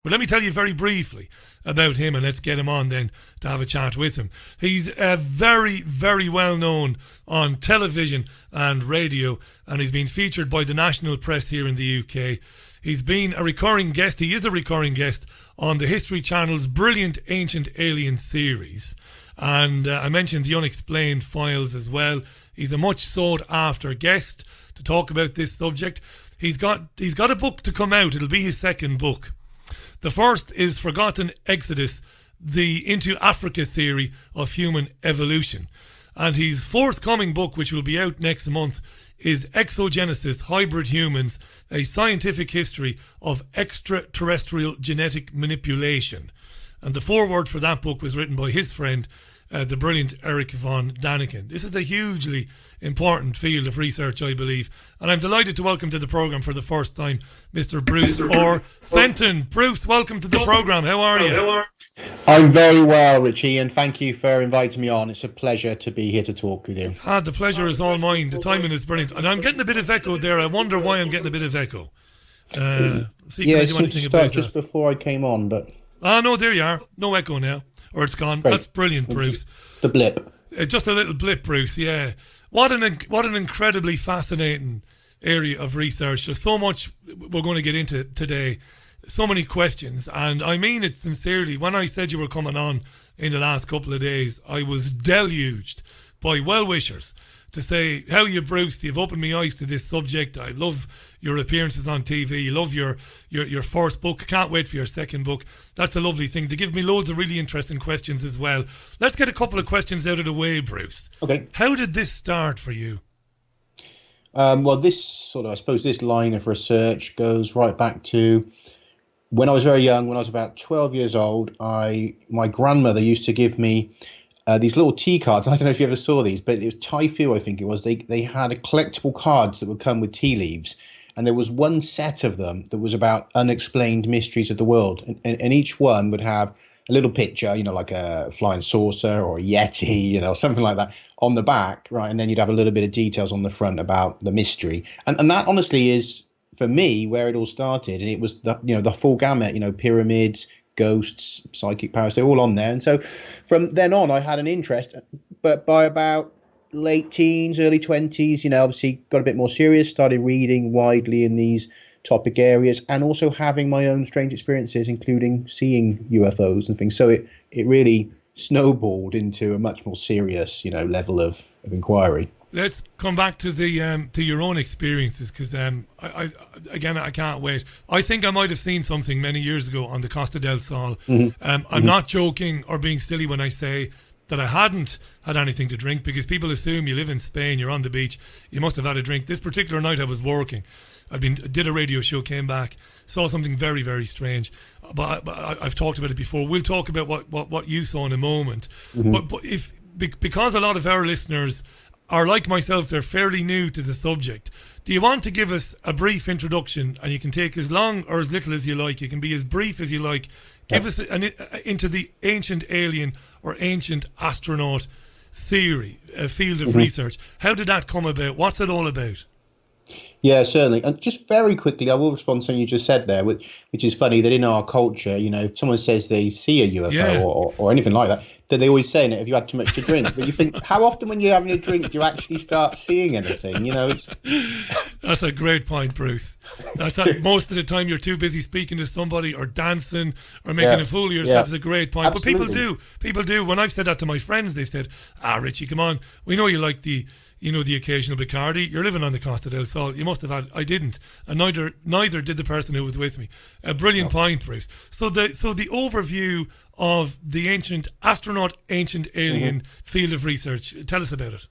But let me tell you very briefly about him, and let's get him on then to have a chat with him. He's very, very well known on television and radio, and he's been featured by the national press here in the UK. He's been a recurring guest. He is a recurring guest on the History Channel's brilliant Ancient Aliens series. And I mentioned the Unexplained Files as well. He's a much sought after guest to talk about this subject. He's got a book to come out. It'll be his second book. The first is Forgotten Exodus, the Into Africa Theory of Human Evolution. And his forthcoming book, which will be out next month, is Exogenesis, Hybrid Humans, a Scientific History of Extraterrestrial Genetic Manipulation. And the foreword for that book was written by his friend, the brilliant Eric von Daniken. This is a hugely important field of research, I believe. And I'm delighted to welcome to the programme for the first time Mr. Bruce or Fenton. Bruce, welcome to the programme. How are you? I'm very well, Richie, and thank you for inviting me on. It's a pleasure to be here to talk with you. The pleasure is all mine. The timing is brilliant. And I'm getting a bit of echo there. I wonder why I'm getting a bit of echo. Just before I came on, but... no, there you are. No echo now. Or it's gone. Great. That's brilliant, Bruce. The blip. Just a little blip, Bruce, yeah. What an incredibly fascinating area of research. There's so much we're going to get into today. So many questions. And I mean it sincerely. When I said you were coming on in the last couple of days, I was deluged by well-wishers to say, how you, Bruce, you've opened my eyes to this subject. I love your appearances on TV. Love your first book. Can't wait for your second book. That's a lovely thing. They give me loads of really interesting questions as well. Let's get a couple of questions out of the way, Bruce. Okay. How did this start for you? Well, this line of research goes right back to when I was very young. When I was about 12 years old, my grandmother used to give me these little tea cards. I don't know if you ever saw these, but it was Tai-Fu, I think it was. They had collectible cards that would come with tea leaves. And there was one set of them that was about unexplained mysteries of the world. And each one would have a little picture, like a flying saucer or a Yeti, something like that on the back, right? And then you'd have a little bit of details on the front about the mystery. And that honestly is, for me, where it all started. And it was the full gamut, pyramids, ghosts, psychic powers, they're all on there. And so from then on, I had an interest. But by about late teens, early 20s, obviously got a bit more serious, started reading widely in these topic areas and also having my own strange experiences, including seeing UFOs and things. So it really snowballed into a much more serious, level of inquiry. Let's come back to the to your own experiences, because I can't wait. I think I might have seen something many years ago on the Costa del Sol. I'm not joking or being silly when I say that I hadn't had anything to drink, because people assume you live in Spain, you're on the beach, you must have had a drink. This particular night I was working. Did a radio show, came back, saw something very, very strange. But I've talked about it before. We'll talk about what you saw in a moment. But because a lot of our listeners are like myself, they're fairly new to the subject. Do you want to give us a brief introduction? And you can take as long or as little as you like. You can be as brief as you like. Give us into the ancient alien or ancient astronaut theory, a field of research. How did that come about? What's it all about? Yeah, certainly. And just very quickly, I will respond to something you just said there, which is funny that in our culture, if someone says they see a UFO or anything like that, that they always say, have you had too much to drink? But you think, how often when you're having a drink do you actually start seeing anything? That's a great point, Bruce. Most of the time you're too busy speaking to somebody or dancing or making a fool of yourself. That's a great point. Absolutely. But people do. When I've said that to my friends, they said, Richie, come on, we know you like the occasional Bacardi. You're living on the Costa del Sol. You must have had. I didn't, and neither did the person who was with me. A brilliant point, Bruce. So the overview of the ancient astronaut, ancient alien field of research. Tell us about it.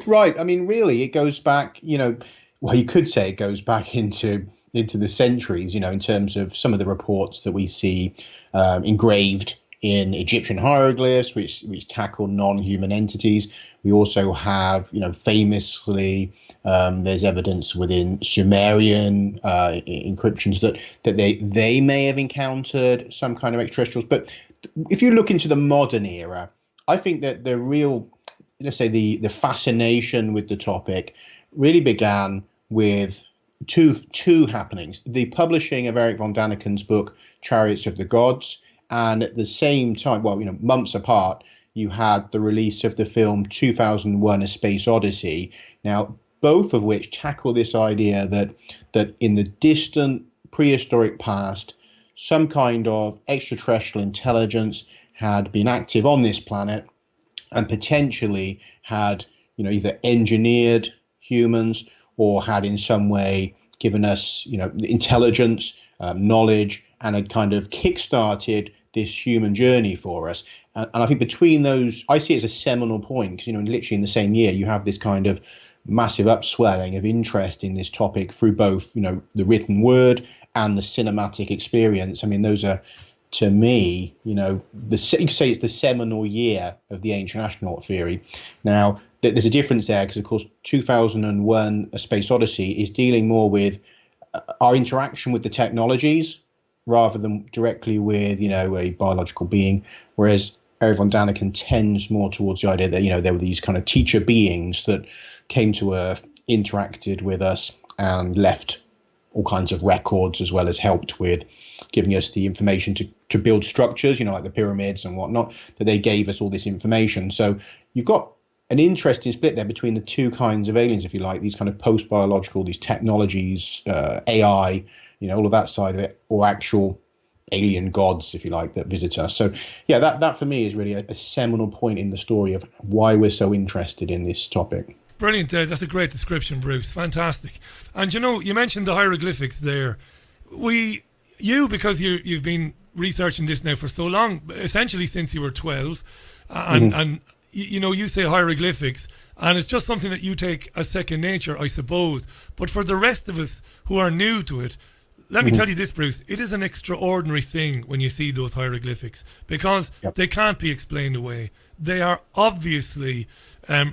Right. I mean, really, it goes back. Well, you could say it goes back into the centuries. In terms of some of the reports that we see engraved in Egyptian hieroglyphs, which tackle non-human entities. We also have, famously, there's evidence within Sumerian encryptions that they may have encountered some kind of extraterrestrials. But if you look into the modern era, I think that the real, let's say, the fascination with the topic really began with two happenings: the publishing of Eric von Daniken's book Chariots of the Gods, and at the same time, well, months apart, you had the release of the film 2001: A Space Odyssey. Now, both of which tackle this idea that in the distant prehistoric past, some kind of extraterrestrial intelligence had been active on this planet and potentially had, either engineered humans or had in some way given us, intelligence, knowledge, and had kind of kickstarted this human journey for us. And I think between those, I see it as a seminal point because, literally in the same year, you have this kind of massive upswelling of interest in this topic through both, the written word and the cinematic experience. I mean, those are, to me, you could say it's the seminal year of the ancient astronaut theory. Now, there's a difference there because, of course, 2001: A Space Odyssey is dealing more with our interaction with the technologies rather than directly with, a biological being, whereas Erich von Daniken tends more towards the idea that, there were these kind of teacher beings that came to Earth, interacted with us, and left all kinds of records, as well as helped with giving us the information to build structures, like the pyramids and whatnot, that they gave us all this information. So you've got an interesting split there between the two kinds of aliens, if you like, these kind of post-biological, these technologies, AI, all of that side of it, or actual alien gods, if you like, that visit us. So yeah, that for me is really a seminal point in the story of why we're so interested in this topic. Brilliant. That's a great description, Bruce. Fantastic. And you mentioned the hieroglyphics there. Because you've been researching this now for so long, essentially since you were 12, and you say hieroglyphics, and it's just something that you take as second nature, I suppose. But for the rest of us who are new to it, let me tell you this, Bruce, it is an extraordinary thing when you see those hieroglyphics because they can't be explained away. They are obviously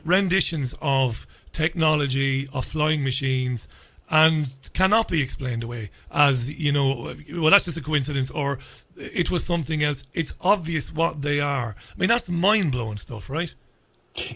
renditions of technology, of flying machines, and cannot be explained away as, well, that's just a coincidence or it was something else. It's obvious what they are. I mean, that's mind-blowing stuff, right?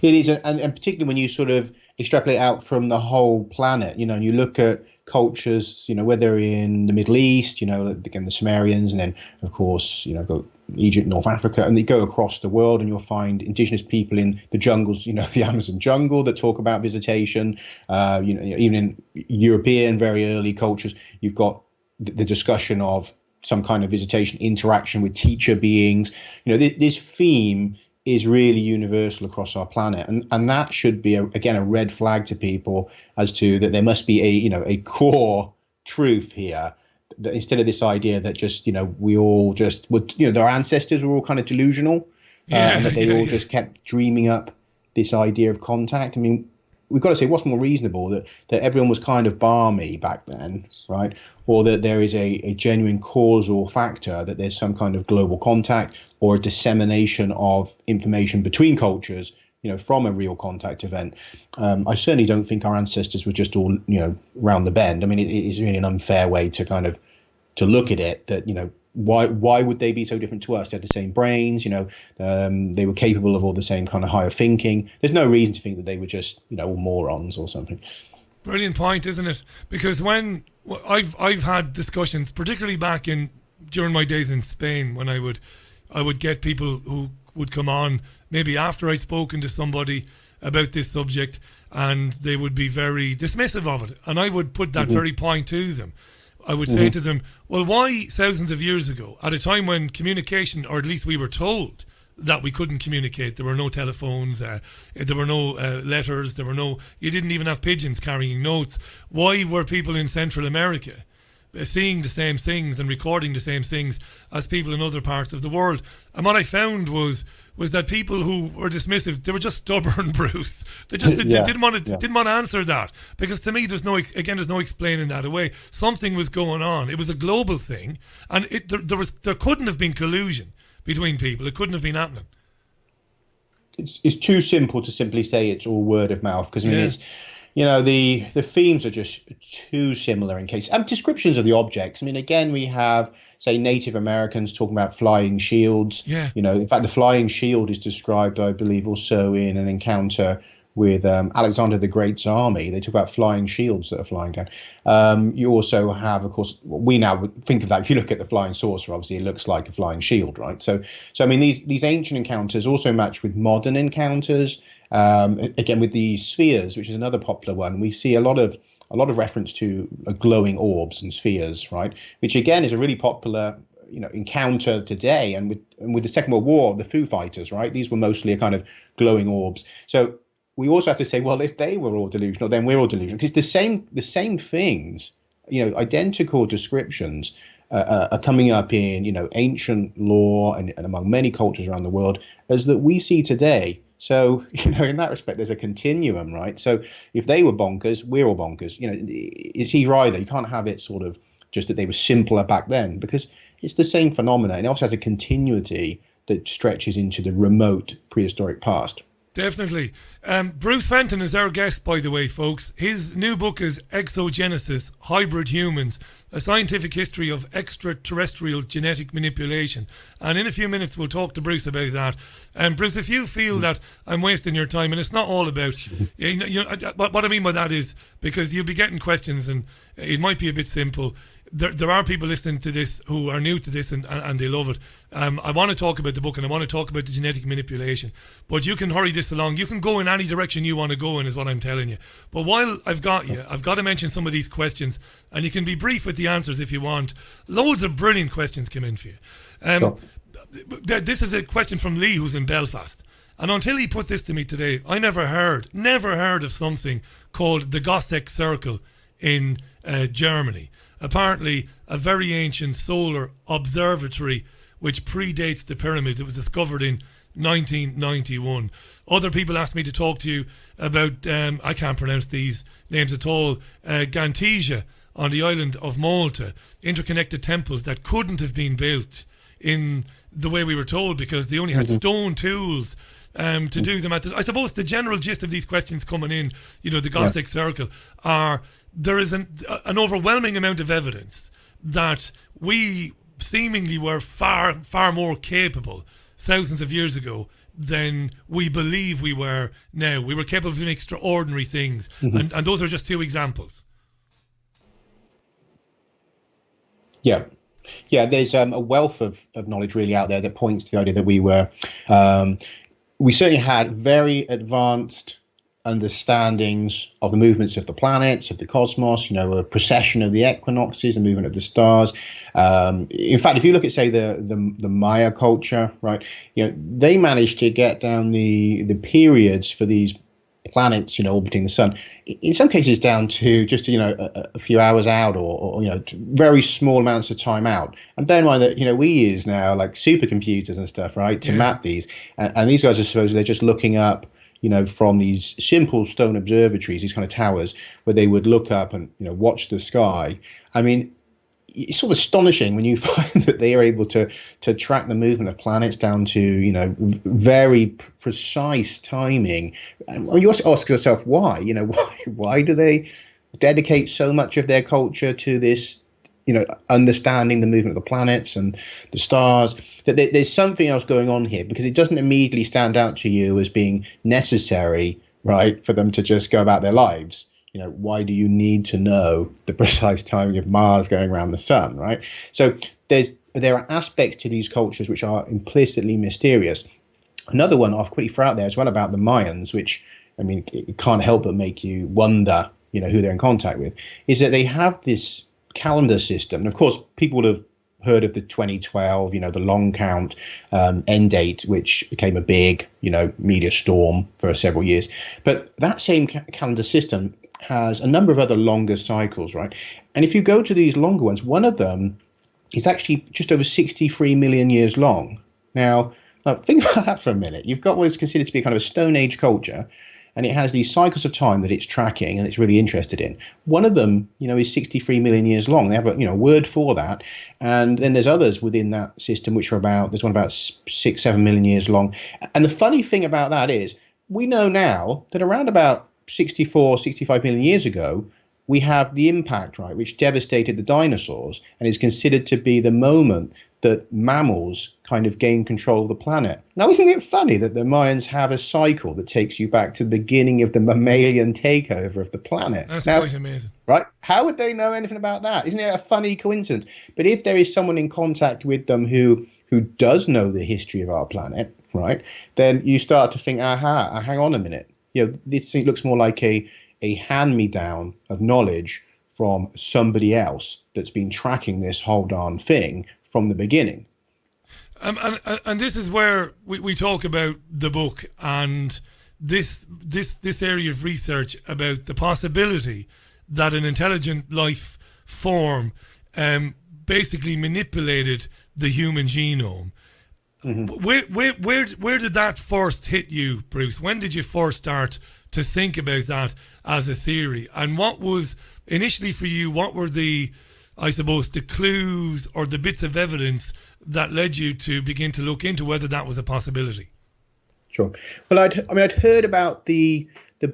It is, and particularly when you sort of extrapolate out from the whole planet, and you look at cultures, whether in the Middle East, again, the Sumerians, and then, of course, go Egypt, North Africa, and they go across the world and you'll find indigenous people in the jungles, the Amazon jungle that talk about visitation, even in European very early cultures, you've got the discussion of some kind of visitation, interaction with teacher beings. This theme is really universal across our planet, and that should be again a red flag to people as to that there must be a core truth here, that instead of this idea that just we all just would our ancestors were all kind of delusional, and that they all just kept dreaming up this idea of contact. I mean, we've got to say, what's more reasonable, that everyone was kind of balmy back then, right? Or that there is a genuine causal factor, that there's some kind of global contact or a dissemination of information between cultures, from a real contact event. I certainly don't think our ancestors were just all, round the bend. I mean, it is really an unfair way to kind of to look at it, that, why would they be so different to us? They had the same brains, they were capable of all the same kind of higher thinking. There's no reason to think that they were just, all morons or something. Brilliant point, isn't it? Because when I've had discussions, particularly back during my days in Spain, when I would get people who would come on maybe after I'd spoken to somebody about this subject, and they would be very dismissive of it, and I would put that very point to them. I would say to them, well, why thousands of years ago, at a time when communication, or at least we were told that we couldn't communicate, there were no telephones, there were no letters, you didn't even have pigeons carrying notes. Why were people in Central America seeing the same things and recording the same things as people in other parts of the world? And what I found was that people who were dismissive, they were just stubborn, Bruce. They just didn't want to answer that, because to me there's no explaining that away. Something was going on. It was a global thing, and there couldn't have been collusion between people. It couldn't have been happening. It's too simple to simply say it's all word of mouth, because I mean it's the themes are just too similar in case, and descriptions of the objects. I mean, again, we have, say, Native Americans talking about flying shields. In fact, the flying shield is described, I believe, also in an encounter with Alexander the Great's army. They talk about flying shields that are flying down. You also have, of course, we now would think of that. If you look at the flying saucer, obviously it looks like a flying shield, right? So I mean, these ancient encounters also match with modern encounters. Again, with the spheres, which is another popular one, we see a lot of reference to glowing orbs and spheres, right? Which again is a really popular encounter today. And with the Second World War, the Foo Fighters, right? These were mostly a kind of glowing orbs. So we also have to say, well, if they were all delusional, then we're all delusional, because the same things, identical descriptions are coming up in ancient lore and among many cultures around the world as that we see today. So in that respect, there's a continuum, right? So if they were bonkers, we're all bonkers. It's either either. You can't have it sort of just that they were simpler back then, because it's the same phenomena, and it also has a continuity that stretches into the remote prehistoric past. Definitely. Bruce Fenton is our guest, by the way, folks. His new book is Exogenesis, Hybrid Humans, a scientific history of extraterrestrial genetic manipulation. And in a few minutes, we'll talk to Bruce about that. Bruce, if you feel that I'm wasting your time, and it's not all about, what I mean by that is, because you'll be getting questions and it might be a bit simple. There are people listening to this who are new to this and they love it. I want to talk about the book and I want to talk about the genetic manipulation. But you can hurry this along. You can go in any direction you want to go in, is what I'm telling you. But while I've got you, I've got to mention some of these questions, and you can be brief with the answers if you want. Loads of brilliant questions come in for you. Sure. This is a question from Lee, who's in Belfast. And until he put this to me today, I never heard of something called the Gostek Circle in Germany. Apparently, a very ancient solar observatory which predates the pyramids. It was discovered in 1991. Other people asked me to talk to you about, I can't pronounce these names at all, Gantesia on the island of Malta, interconnected temples that couldn't have been built in the way we were told because they only had stone tools to do them. I suppose the general gist of these questions coming in, the Gnostic Circle, are there is an overwhelming amount of evidence that we seemingly were far, far more capable thousands of years ago than we believe we were now. We were capable of doing extraordinary things. And those are just two examples. Yeah. Yeah, there's a wealth of knowledge really out there that points to the idea that we certainly had very advanced understandings of the movements of the planets, of the cosmos, a precession of the equinoxes, the movement of the stars. In fact, if you look at, say, the Maya culture, right, they managed to get down the periods for these planets, orbiting the sun, in some cases down to just, a few hours out or very small amounts of time out. And bear in mind that, we use now like supercomputers and stuff, right, to map these. And these guys are supposedly they're just looking up, from these simple stone observatories, these kind of towers, where they would look up and, watch the sky. I mean, it's sort of astonishing when you find that they are able to track the movement of planets down to, very precise timing. And you also ask yourself, why? Why do they dedicate so much of their culture to this, understanding the movement of the planets and the stars? That there's something else going on here, because it doesn't immediately stand out to you as being necessary, right, for them to just go about their lives. Why do you need to know the precise timing of Mars going around the sun, right? So there are aspects to these cultures which are implicitly mysterious. Another one I'll quickly throw out there as well about the Mayans, which, I mean, it can't help but make you wonder, who they're in contact with, is that they have this calendar system. And of course, people would have heard of the 2012, the long count end date, which became a big, media storm for several years. But that same calendar system has a number of other longer cycles, right? And if you go to these longer ones, one of them is actually just over 63 million years long. Now think about that for a minute. You've got what is considered to be kind of a Stone Age culture, and it has these cycles of time that it's tracking and it's really interested in. One of them, is 63 million years long. They have a word for that. And then there's others within that system which are there's one about 6-7 million years long. And the funny thing about that is we know now that around about 65 million years ago, we have the impact, right, which devastated the dinosaurs and is considered to be the moment that mammals kind of gained control of the planet. Now, isn't it funny that the Mayans have a cycle that takes you back to the beginning of the mammalian takeover of the planet? That's quite amazing. Right? How would they know anything about that? Isn't it a funny coincidence? But if there is someone in contact with them who does know the history of our planet, right, then you start to think, hang on a minute. This looks more like a hand-me-down of knowledge from somebody else that's been tracking this whole darn thing from the beginning. And this is where we talk about the book and this area of research about the possibility that an intelligent life form basically manipulated the human genome. Mm-hmm. Where did that first hit you, Bruce? When did you first start to think about that as a theory? And what was initially for you, what were the clues or the bits of evidence that led you to begin to look into whether that was a possibility? Sure. Well, I'd heard about the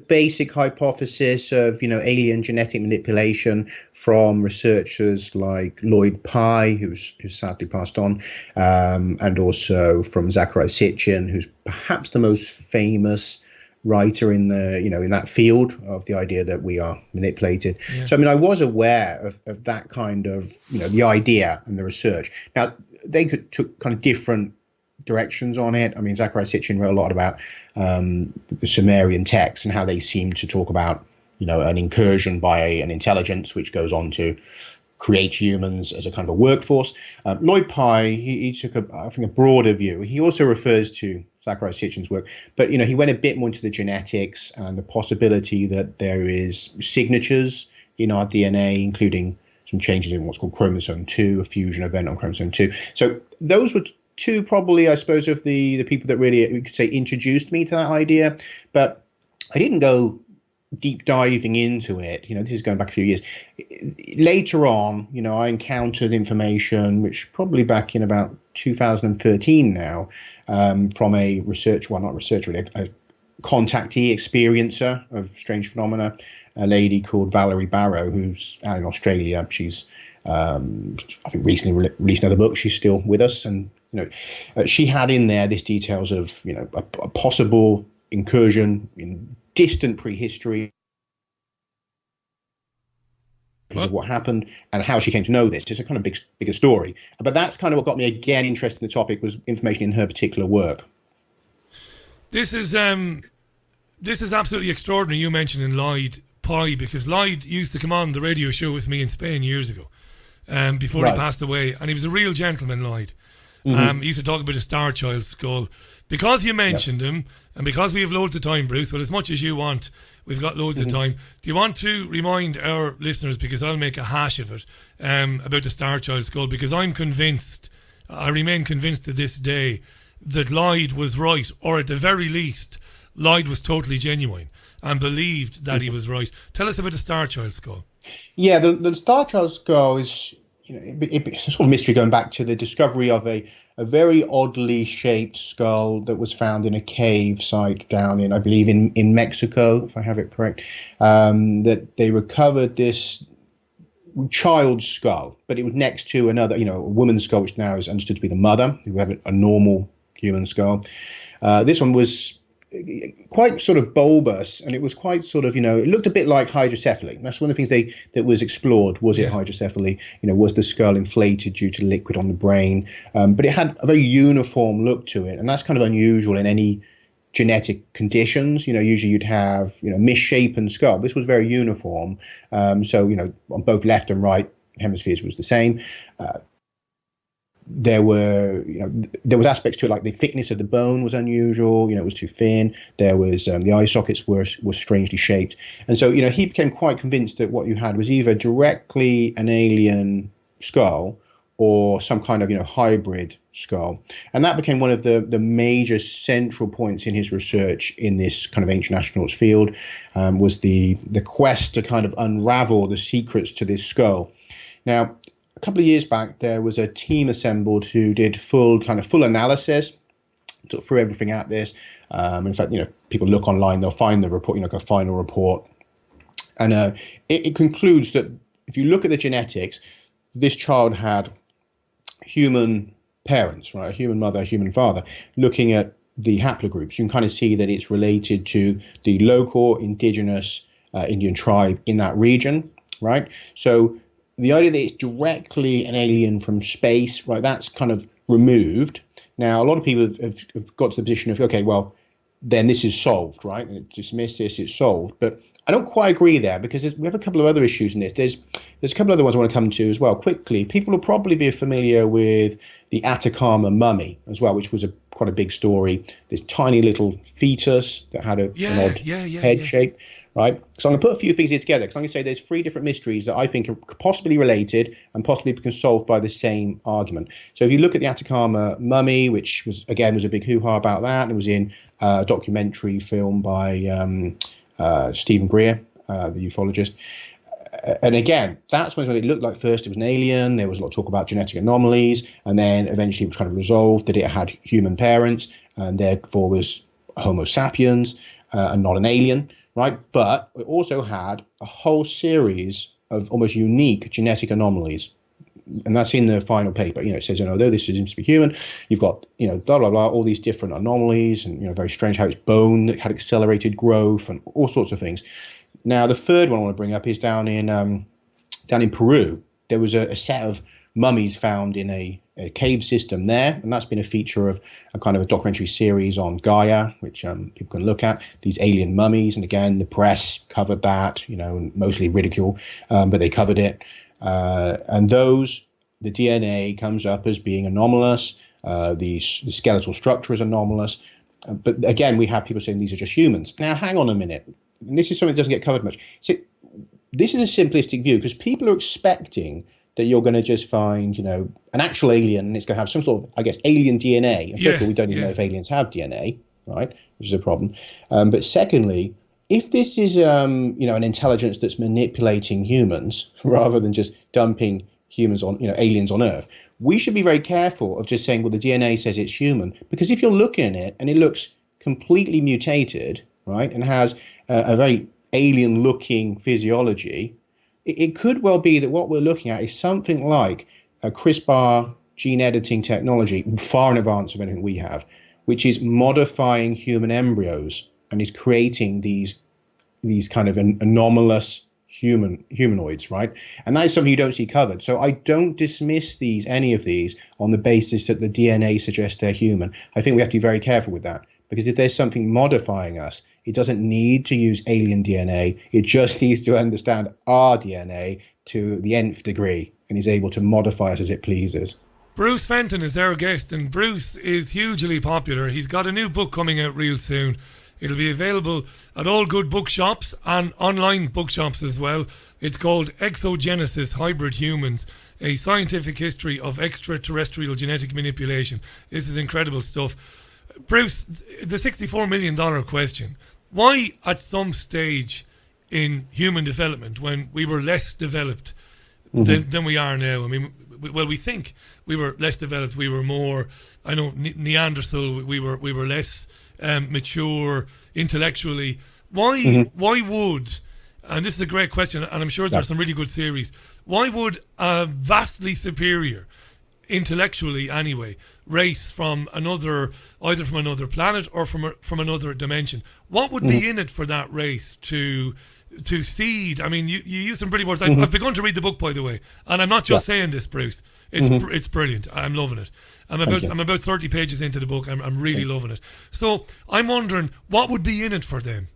basic hypothesis of, alien genetic manipulation from researchers like Lloyd Pye, who's sadly passed on, and also from Zecharia Sitchin, who's perhaps the most famous writer in that field of the idea that we are manipulated. Yeah. So, I was aware of that kind of, the idea and the research. Now, they took kind of different directions on it. Zecharia Sitchin wrote a lot about the Sumerian texts and how they seem to talk about, an incursion by an intelligence which goes on to create humans as a kind of a workforce. Lloyd Pye, he took a broader view. He also refers to Zecharia Sitchin's work, but he went a bit more into the genetics and the possibility that there is signatures in our DNA, including some changes in what's called chromosome 2, a fusion event on chromosome 2. So those were two, probably, I suppose, of the people that really, we could say, introduced me to that idea. But I didn't go deep diving into it. This is going back a few years. Later on, I encountered information, which probably back in about 2013 now, from a contactee, experiencer of strange phenomena, a lady called Valerie Barrow, who's out in Australia. She's, I think, recently released another book. She's still with us, and she had in there this details of a possible incursion in distant prehistory of what happened and how she came to know this. It's a kind of bigger story, but that's kind of what got me again interested in the topic, was information in her particular work. This is absolutely extraordinary. You mentioned Lloyd Pye, because Lloyd used to come on the radio show with me in Spain years ago, before he passed away, and he was a real gentleman, Lloyd. Mm-hmm. He used to talk about a Star Child skull. Because you mentioned him, and because we have loads of time, Bruce, well, as much as you want, we've got loads of time. Do you want to remind our listeners, because I'll make a hash of it, about the Star Child skull? Because I remain convinced to this day that Lloyd was right, or at the very least, Lloyd was totally genuine and believed that he was right. Tell us about the Star Child skull. Yeah, the Star Child skull is, it's a sort of mystery going back to the discovery of a very oddly shaped skull that was found in a cave site down in, I believe, in Mexico, if I have it correct, that they recovered this child's skull, but it was next to another, a woman's skull, which now is understood to be the mother, who had a normal human skull. This one was quite sort of bulbous, and it was quite sort of, it looked a bit like hydrocephaly. That's one of the things that was explored. Was it hydrocephaly? Was the skull inflated due to liquid on the brain? But it had a very uniform look to it, and that's kind of unusual in any genetic conditions. Usually you'd have, misshapen skull. This was very uniform. So, on both left and right hemispheres was the same. There was aspects to it, like the thickness of the bone was unusual. It was too thin. There was the eye sockets were strangely shaped, and so he became quite convinced that what you had was either directly an alien skull or some kind of hybrid skull, and that became one of the major central points in his research in this kind of ancient astronauts field. Was the quest to kind of unravel the secrets to this skull. Now, a couple of years back, there was a team assembled who did full analysis, took through everything at this. In fact, people look online, they'll find the report, like a final report. And it concludes that if you look at the genetics, this child had human parents, right? A human mother, a human father. Looking at the haplogroups, you can kind of see that it's related to the local indigenous Indian tribe in that region, right? So the idea that it's directly an alien from space, right, that's kind of removed. Now, a lot of people have got to the position of, okay, well, then this is solved, right? And dismiss this, it's solved. But I don't quite agree there, because we have a couple of other issues in this. There's a couple of other ones I want to come to as well quickly. People will probably be familiar with the Atacama mummy as well, which was quite a big story. This tiny little fetus that had an odd head shape. Right, so I'm going to put a few things here together, because I'm going to say there's 3 different mysteries that I think are possibly related and possibly can solved by the same argument. So if you look at the Atacama mummy, which was a big hoo-ha about that, and it was in a documentary film by Stephen Greer, the ufologist. And again, that's when it looked like first it was an alien. There was a lot of talk about genetic anomalies, and then eventually it was kind of resolved that it had human parents and therefore was Homo sapiens and not an alien. Right, but it also had a whole series of almost unique genetic anomalies, and that's in the final paper. It says, although this seems to be human, you've got, blah blah blah, all these different anomalies, and very strange how it's bone that had accelerated growth and all sorts of things. Now, the third one I want to bring up is down in Peru. There was a set of mummies found in a cave system there, and that's been a feature of a kind of a documentary series on Gaia, which people can look at, these alien mummies. And again, the press covered that, mostly ridicule, but they covered it. And the DNA comes up as being anomalous. The skeletal structure is anomalous. But again, we have people saying these are just humans. Now, hang on a minute. And this is something that doesn't get covered much. So this is a simplistic view, because people are expecting that you're going to just find, an actual alien, and it's going to have some sort of, alien DNA. And first of all, we don't even know if aliens have DNA, right? Which is a problem. But secondly, if this is, an intelligence that's manipulating humans rather than just dumping humans on, aliens on Earth, we should be very careful of just saying, well, the DNA says it's human. Because if you're looking at it and it looks completely mutated, right, and has a very alien-looking physiology, it could well be that what we're looking at is something like a CRISPR gene editing technology, far in advance of anything we have, which is modifying human embryos and is creating these kind of anomalous humanoids, right? And that is something you don't see covered. So I don't dismiss any of these on the basis that the DNA suggests they're human. I think we have to be very careful with that, because if there's something modifying us, it doesn't need to use alien DNA. It just needs to understand our DNA to the nth degree and is able to modify us as it pleases. Bruce Fenton is our guest, and Bruce is hugely popular. He's got a new book coming out real soon. It'll be available at all good bookshops and online bookshops as well. It's called Exogenesis, Hybrid Humans, a scientific history of extraterrestrial genetic manipulation. This is incredible stuff. Bruce, the $64 million question. Why at some stage in human development, when we were less developed than we are now, I mean, we think we were less developed, we were more, Neanderthal, we were less mature intellectually. Why would, and this is a great question, and I'm sure there's some really good theories, why would a vastly superior, intellectually anyway, race from either from another planet or from another dimension, what would be in it for that race to seed? I mean, you use some pretty words. I've begun to read the book, by the way, and I'm not just saying this, Bruce. It's brilliant. I'm loving it. I'm about 30 pages into the book. I'm really loving it. So I'm wondering, what would be in it for them?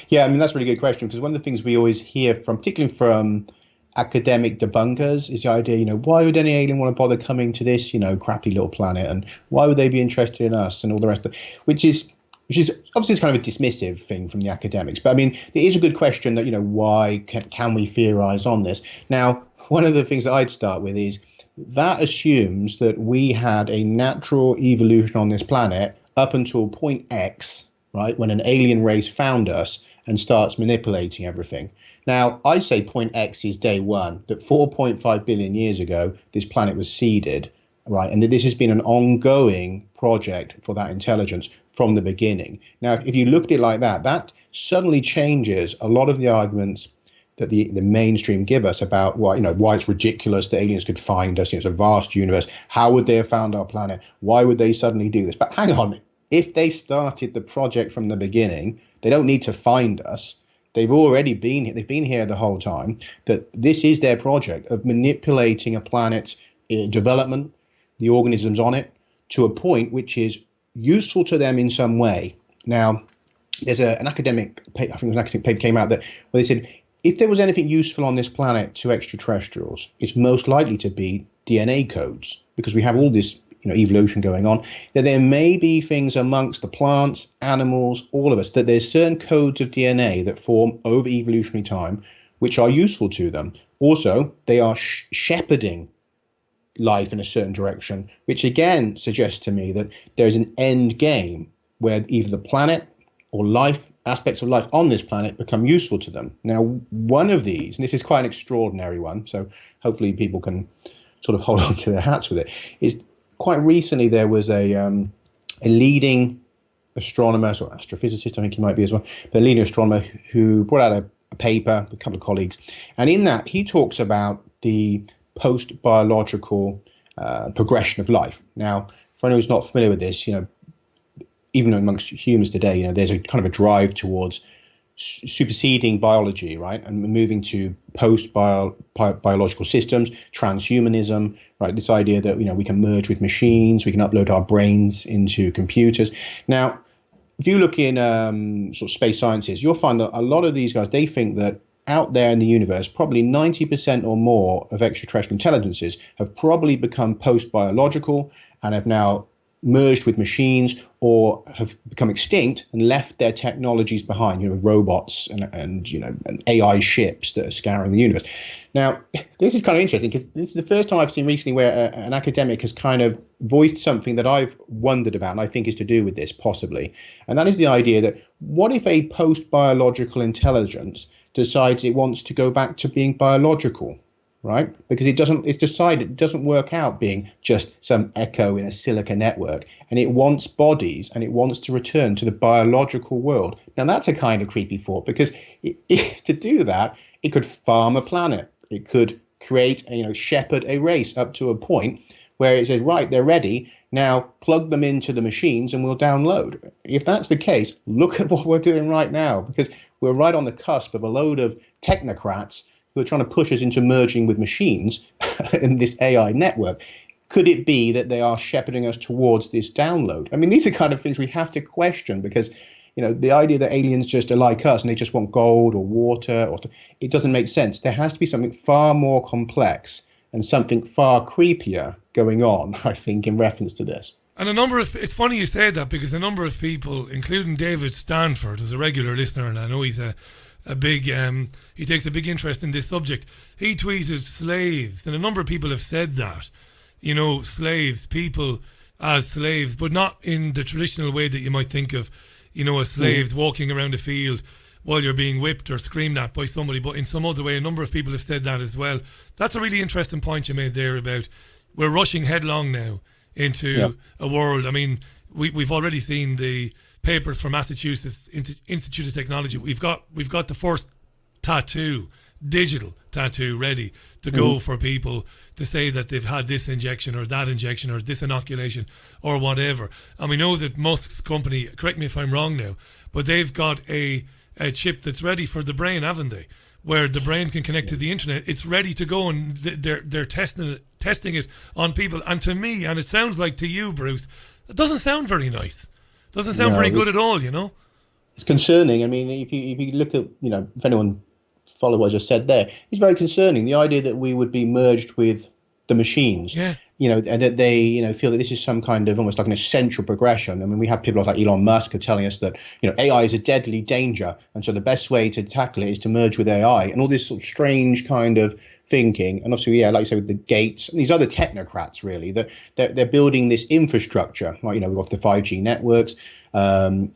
Yeah, I mean, that's a really good question, because one of the things we always hear from, particularly from academic debunkers, is the idea, why would any alien want to bother coming to this, crappy little planet, and why would they be interested in us, and all the rest of it, which is obviously it's kind of a dismissive thing from the academics. But I mean, it is a good question that, why can we theorize on this? Now, one of the things that I'd start with is that assumes that we had a natural evolution on this planet up until point X, right, when an alien race found us and starts manipulating everything. Now, I say point X is day one, that 4.5 billion years ago, this planet was seeded, right? And that this has been an ongoing project for that intelligence from the beginning. Now, if you look at it like that, that suddenly changes a lot of the arguments that the mainstream give us about why it's ridiculous that aliens could find us. It's a vast universe. How would they have found our planet? Why would they suddenly do this? But hang on, if they started the project from the beginning, they don't need to find us. They've already been here. They've been here the whole time. That this is their project of manipulating a planet's development, the organisms on it, to a point which is useful to them in some way. Now, there's an academic, I think it was an academic paper came out where they said, if there was anything useful on this planet to extraterrestrials, it's most likely to be DNA codes, because we have all this evolution going on, that there may be things amongst the plants, animals, all of us, that there's certain codes of DNA that form over evolutionary time, which are useful to them. Also, they are shepherding life in a certain direction, which again suggests to me that there's an end game where either the planet or life, aspects of life on this planet, become useful to them. Now, one of these, and this is quite an extraordinary one, so hopefully people can sort of hold on to their hats with it, is quite recently there was a leading astronomer, or astrophysicist, I think he might be as well, but a leading astronomer who brought out a paper with a couple of colleagues, and in that he talks about the post-biological progression of life. Now, for anyone who's not familiar with this, even amongst humans today, there's a kind of a drive towards superseding biology, right, and moving to post-biological systems, transhumanism, right, this idea that, we can merge with machines, we can upload our brains into computers. Now, if you look in sort of space sciences, you'll find that a lot of these guys, they think that out there in the universe, probably 90% or more of extraterrestrial intelligences have probably become post-biological and have now merged with machines or have become extinct and left their technologies behind, robots and AI ships that are scouring the universe. Now, this is kind of interesting because this is the first time I've seen recently where an academic has kind of voiced something that I've wondered about and I think is to do with this possibly. And that is the idea that what if a post-biological intelligence decides it wants to go back to being biological? Right? Because it's decided it doesn't work out being just some echo in a silica network, and it wants bodies and it wants to return to the biological world. Now that's a kind of creepy thought, because to do that, it could farm a planet. It could create, shepherd a race up to a point where it says, right, they're ready. Now plug them into the machines and we'll download. If that's the case, look at what we're doing right now, because we're right on the cusp of a load of technocrats who are trying to push us into merging with machines in this AI network. Could it be that they are shepherding us towards this download? I mean, these are kind of things we have to question, because, the idea that aliens just are like us and they just want gold or water, it doesn't make sense. There has to be something far more complex and something far creepier going on, I think, in reference to this. And it's funny you say that, because a number of people, including David Stanford, who's a regular listener, and I know he's a big, he takes a big interest in this subject. He tweeted slaves, and a number of people have said that, slaves, people as slaves, but not in the traditional way that you might think of, as slaves walking around a field while you're being whipped or screamed at by somebody, but in some other way. A number of people have said that as well. That's a really interesting point you made there about we're rushing headlong now into a world. I mean, we've already seen the papers from Massachusetts Institute of Technology. We've got the first digital tattoo ready to go for people to say that they've had this injection or that injection or this inoculation or whatever. And we know that Musk's company, correct me if I'm wrong now, but they've got a chip that's ready for the brain, haven't they? Where the brain can connect to the internet. It's ready to go, and they're testing it on people. And to me, and it sounds like to you, Bruce, it doesn't sound very nice. Doesn't sound very good at all, It's concerning. I mean, if you look at, if anyone follow what I just said there, it's very concerning. The idea that we would be merged with the machines, and that they, feel that this is some kind of almost like an essential progression. I mean, we have people like Elon Musk are telling us that, AI is a deadly danger. And so the best way to tackle it is to merge with AI, and all this sort of strange kind of thinking. And obviously, like you say, with the Gates and these other technocrats, really, that they're building this infrastructure. Like, we've got the 5G networks,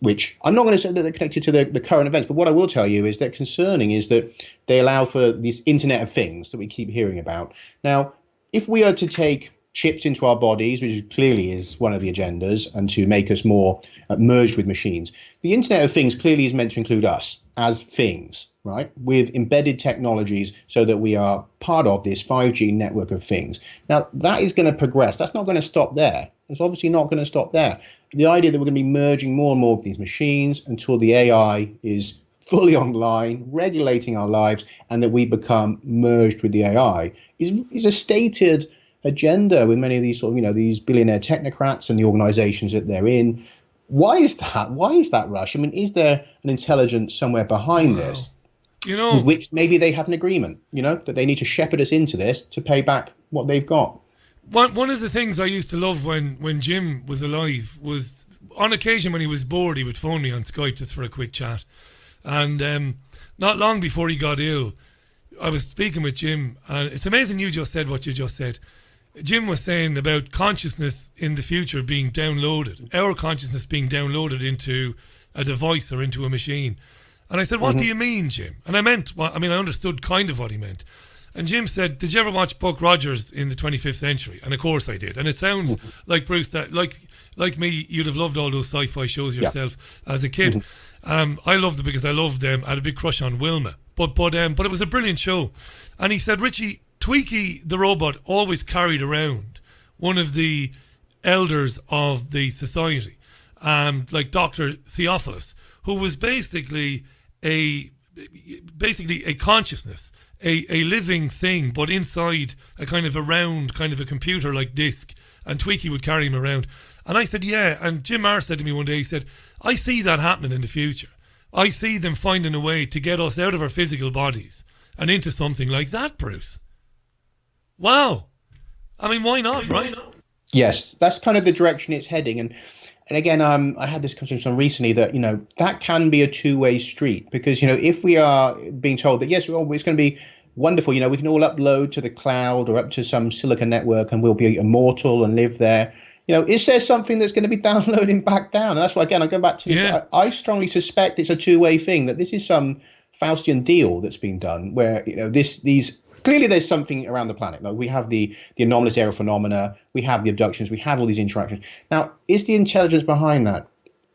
which I'm not going to say that they're connected to the current events, but what I will tell you is that concerning is that they allow for this Internet of Things that we keep hearing about. Now, if we are to take chips into our bodies, which clearly is one of the agendas, and to make us more merged with machines. The Internet of Things clearly is meant to include us as things, right, with embedded technologies so that we are part of this 5G network of things. Now, that is going to progress. That's not going to stop there. It's obviously not going to stop there. The idea that we're going to be merging more and more of these machines until the AI is fully online, regulating our lives, and that we become merged with the AI is a stated agenda with many of these sort of, these billionaire technocrats and the organizations that they're in. Why is that? Why is that rush? I mean, is there an intelligence somewhere behind this? With which maybe they have an agreement, that they need to shepherd us into this to pay back what they've got. One of the things I used to love when Jim was alive was, on occasion when he was bored, he would phone me on Skype just for a quick chat. And not long before he got ill, I was speaking with Jim, and it's amazing you just said what you just said. Jim was saying about consciousness in the future being downloaded, our consciousness being downloaded into a device or into a machine. And I said, what do you mean, Jim? And I understood kind of what he meant. And Jim said, did you ever watch Buck Rogers in the 25th Century? And of course I did. And it sounds like, Bruce, that like me, you'd have loved all those sci-fi shows yourself as a kid. I loved it because I had a big crush on Wilma. But it was a brilliant show. And he said, Richie, Tweaky the robot always carried around one of the elders of the society, like Dr. Theophilus, who was basically a consciousness, a living thing, but inside a kind of a round, kind of a computer-like disc, and Tweaky would carry him around. And I said, yeah. And Jim Marr said to me one day, he said, I see that happening in the future. I see them finding a way to get us out of our physical bodies and into something like that, Bruce. Wow. I mean, why not, right? Yes, that's kind of the direction it's heading. And again, I had this conversation recently that, that can be a two-way street, because, if we are being told that, yes, it's going to be wonderful, we can all upload to the cloud or up to some silicon network and we'll be immortal and live there. Is there something that's going to be downloading back down? And that's why, again, I go back to this. Yeah. I strongly suspect it's a two-way thing, that this is some Faustian deal that's been done where, these clearly there's something around the planet. Like, we have the anomalous aerial phenomena, we have the abductions, we have all these interactions. Now, is the intelligence behind that?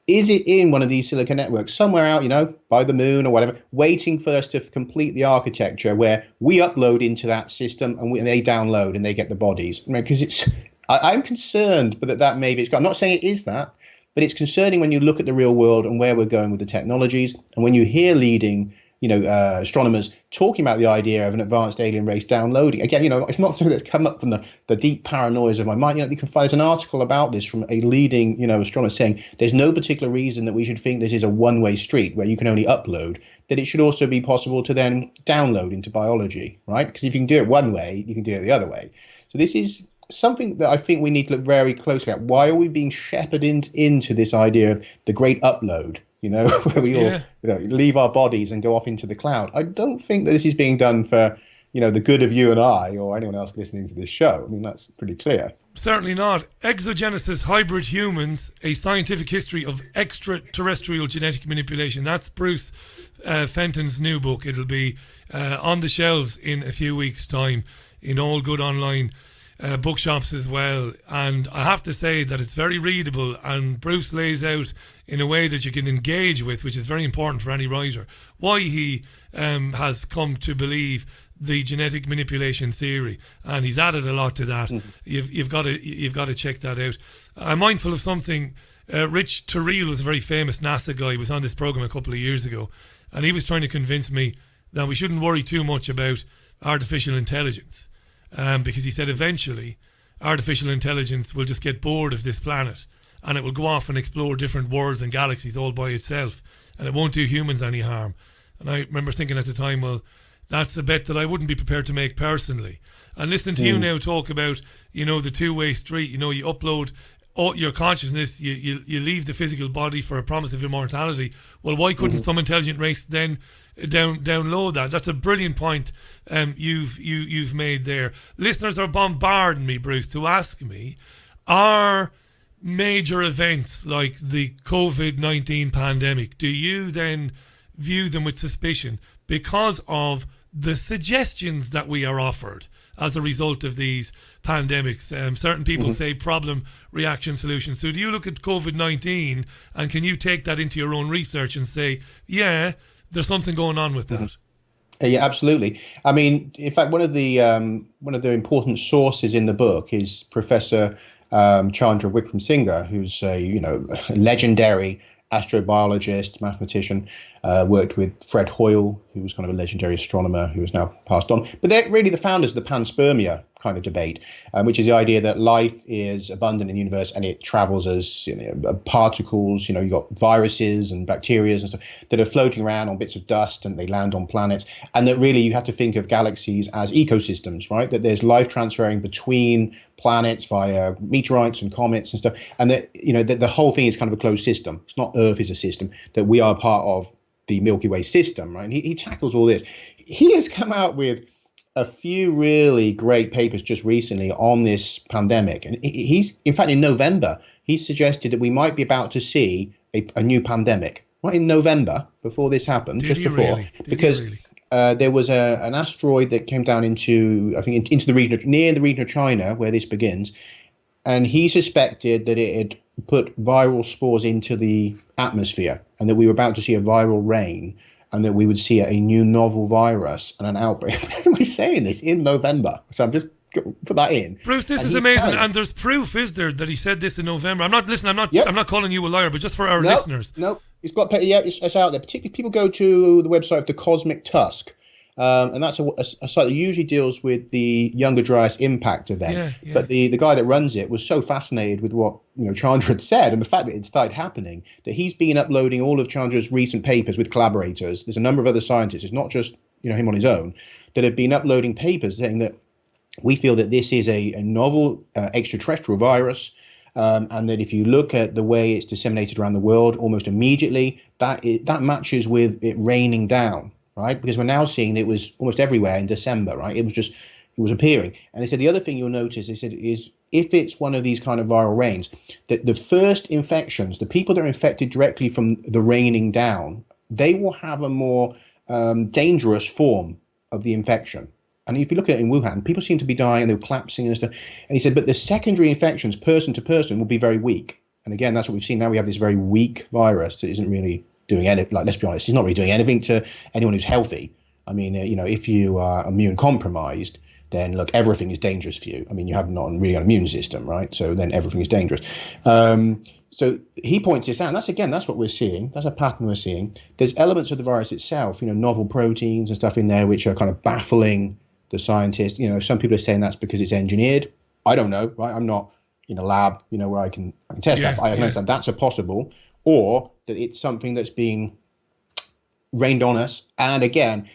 Is it in one of these silicon networks somewhere out, by the moon or whatever, waiting for us to complete the architecture where we upload into that system and they download and they get the bodies? Because I'm concerned, but that maybe I'm not saying it is that, but it's concerning when you look at the real world and where we're going with the technologies, and when you hear leading astronomers talking about the idea of an advanced alien race downloading. Again, it's not something that's come up from the deep paranoias of my mind. You can find, there's an article about this from a leading, astronomer saying there's no particular reason that we should think this is a one-way street where you can only upload, that it should also be possible to then download into biology, right? Because if you can do it one way, you can do it the other way. So this is something that I think we need to look very closely at. Why are we being shepherded into this idea of the great upload? Where we all leave our bodies and go off into the cloud. I don't think that this is being done for, the good of you and I or anyone else listening to this show. I mean, that's pretty clear. Certainly not. Exogenesis, Hybrid Humans, A Scientific History of Extraterrestrial Genetic Manipulation. That's Bruce Fenton's new book. It'll be on the shelves in a few weeks' time in all good online bookshops as well. And I have to say that it's very readable, and Bruce lays out in a way that you can engage with, which is very important for any writer, why he has come to believe the genetic manipulation theory, and he's added a lot to that. You've got to check that out. I'm mindful of something. Rich Terrell was a very famous NASA guy. He was on this program a couple of years ago, and he was trying to convince me that we shouldn't worry too much about artificial intelligence, because he said eventually artificial intelligence will just get bored of this planet and it will go off and explore different worlds and galaxies all by itself, and it won't do humans any harm. And I remember thinking at the time, well, that's a bet that I wouldn't be prepared to make personally. And listening to you now talk about, the two-way street, you upload all your consciousness, you leave the physical body for a promise of immortality. Well, why couldn't some intelligent race then download that? That's a brilliant point you've made there. Listeners are bombarding me, Bruce, to ask me, are major events like the COVID-19 pandemic, do you then view them with suspicion because of the suggestions that we are offered as a result of these pandemics. Certain people say problem, reaction, solution. So do you look at COVID-19 and can you take that into your own research and say, yeah, there's something going on with that? Yeah, absolutely. I mean, in fact, one of the important sources in the book is Professor Chandra Wickramasinghe, who's a legendary astrobiologist, mathematician, worked with Fred Hoyle, who was kind of a legendary astronomer who has now passed on. But they're really the founders of the panspermia kind of debate, which is the idea that life is abundant in the universe and it travels as particles. You've got viruses and bacteria and stuff that are floating around on bits of dust and they land on planets. And that really you have to think of galaxies as ecosystems, right? That there's life transferring between planets via meteorites and comets and stuff. And that, the whole thing is kind of a closed system. It's not Earth is a system, that we are part of the Milky Way system, right? And he tackles all this. He has come out with a few really great papers just recently on this pandemic. And he's, in fact, in November, he suggested that we might be about to see a new pandemic, right in November, before this happened, because there was an asteroid that came down into the region near the region of China where this begins. And he suspected that it had put viral spores into the atmosphere and that we were about to see a viral rain and that we would see a new novel virus and an outbreak. Why am I saying this in November? So I'm just put that in. Bruce, this is amazing, and there's proof, is there, that he said this in November? I'm not calling you a liar, but just for our listeners. No, it's out there. Particularly, people go to the website of the Cosmic Tusk. And that's a site that usually deals with the Younger Dryas impact event. Yeah. But the guy that runs it was so fascinated with what Chandra had said and the fact that it started happening that he's been uploading all of Chandra's recent papers with collaborators. There's a number of other scientists. It's not just him on his own that have been uploading papers saying that we feel that this is a novel extraterrestrial virus. And that if you look at the way it's disseminated around the world, almost immediately that matches with it raining down. Right, because we're now seeing that it was almost everywhere in December. Right, it was appearing. And they said the other thing you'll notice, they said, is if it's one of these kind of viral rains, that the first infections, the people that are infected directly from the raining down, they will have a more dangerous form of the infection. And if you look at it in Wuhan, people seem to be dying and they were collapsing and stuff. And he said, but the secondary infections, person to person, will be very weak. And again, that's what we've seen now. We have this very weak virus that isn't really doing anything. Like, let's be honest, it's not really doing anything to anyone who's healthy. I mean, if you are immune compromised, then look, everything is dangerous for you. I mean, you have not really an immune system, right? So then everything is dangerous. So he points this out, and that's what we're seeing. That's a pattern we're seeing. There's elements of the virus itself, novel proteins and stuff in there, which are kind of baffling the scientists. Some people are saying that's because it's engineered. I don't know, right? I'm not in a lab, where I can test that. But I can understand that's a possible, or that it's something that's being rained on us. And again,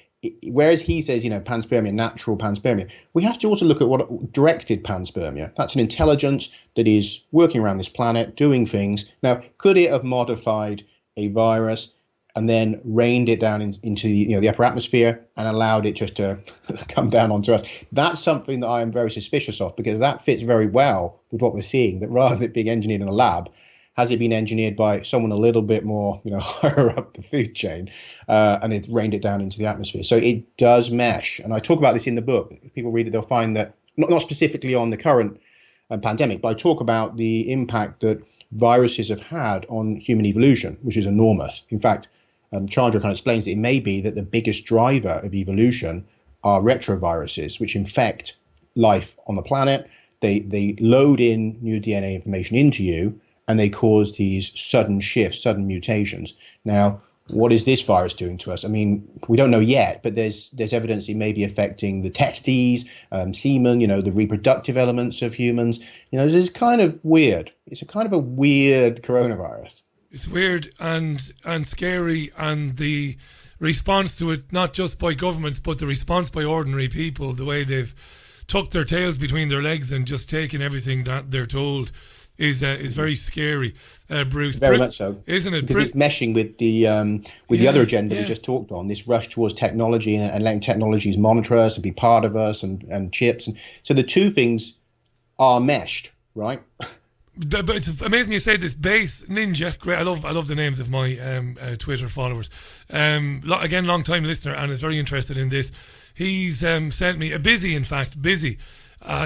whereas he says, panspermia, natural panspermia, we have to also look at what directed panspermia. That's an intelligence that is working around this planet, doing things. Now, could it have modified a virus and then rained it down into the upper atmosphere and allowed it just to come down onto us? That's something that I am very suspicious of, because that fits very well with what we're seeing, that rather than it being engineered in a lab, has it been engineered by someone a little bit more, higher up the food chain, and it's rained it down into the atmosphere? So it does mesh. And I talk about this in the book. If people read it, they'll find that, not specifically on the current pandemic, but I talk about the impact that viruses have had on human evolution, which is enormous. In fact, Chandra kind of explains that it may be that the biggest driver of evolution are retroviruses, which infect life on the planet. They load in new DNA information into you, and they cause these sudden shifts, sudden mutations. Now, what is this virus doing to us? I mean, we don't know yet, but there's evidence it may be affecting the testes, semen, the reproductive elements of humans. It's kind of weird. It's a kind of a weird coronavirus. It's weird and scary, and the response to it, not just by governments, but the response by ordinary people, the way they've tucked their tails between their legs and just taken everything that they're told, is very scary, Bruce. Very much so, isn't it? Because it's meshing with the other agenda we just talked on. This rush towards technology and letting technologies monitor us and be part of us and chips, and so the two things are meshed, right? But it's amazing you say this. Base Ninja, great. I love the names of my Twitter followers. Again, long time listener, and is very interested in this. He's sent me Busy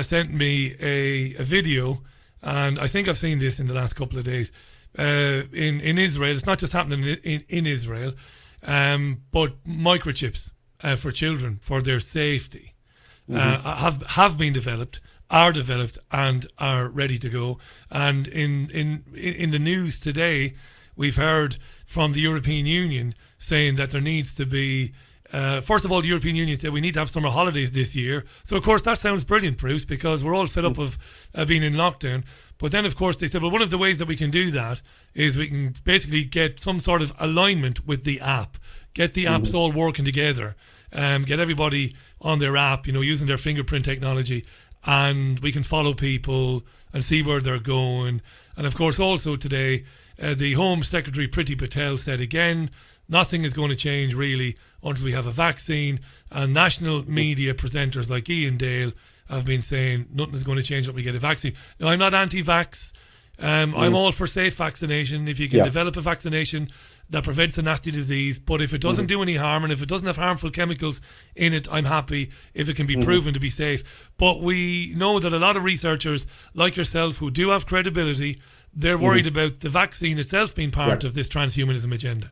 sent me a video, and I think I've seen this in the last couple of days. In Israel, it's not just happening in Israel, but microchips for children for their safety have been developed, are developed, and are ready to go. And in the news today, we've heard from the European Union saying that there needs to be. First of all, the European Union said we need to have summer holidays this year. So, of course, that sounds brilliant, Bruce, because we're all fed up of being in lockdown. But then, of course, they said, well, one of the ways that we can do that is we can basically get some sort of alignment with the app, get the apps all working together, get everybody on their app, using their fingerprint technology, and we can follow people and see where they're going. And, of course, also today, the Home Secretary Priti Patel said again, nothing is going to change really until we have a vaccine. And national media presenters like Ian Dale have been saying nothing is going to change when we get a vaccine. Now, I'm not anti-vax. I'm all for safe vaccination. If you can develop a vaccination that prevents a nasty disease, but if it doesn't do any harm and if it doesn't have harmful chemicals in it, I'm happy if it can be proven to be safe. But we know that a lot of researchers like yourself who do have credibility, they're worried about the vaccine itself being part of this transhumanism agenda.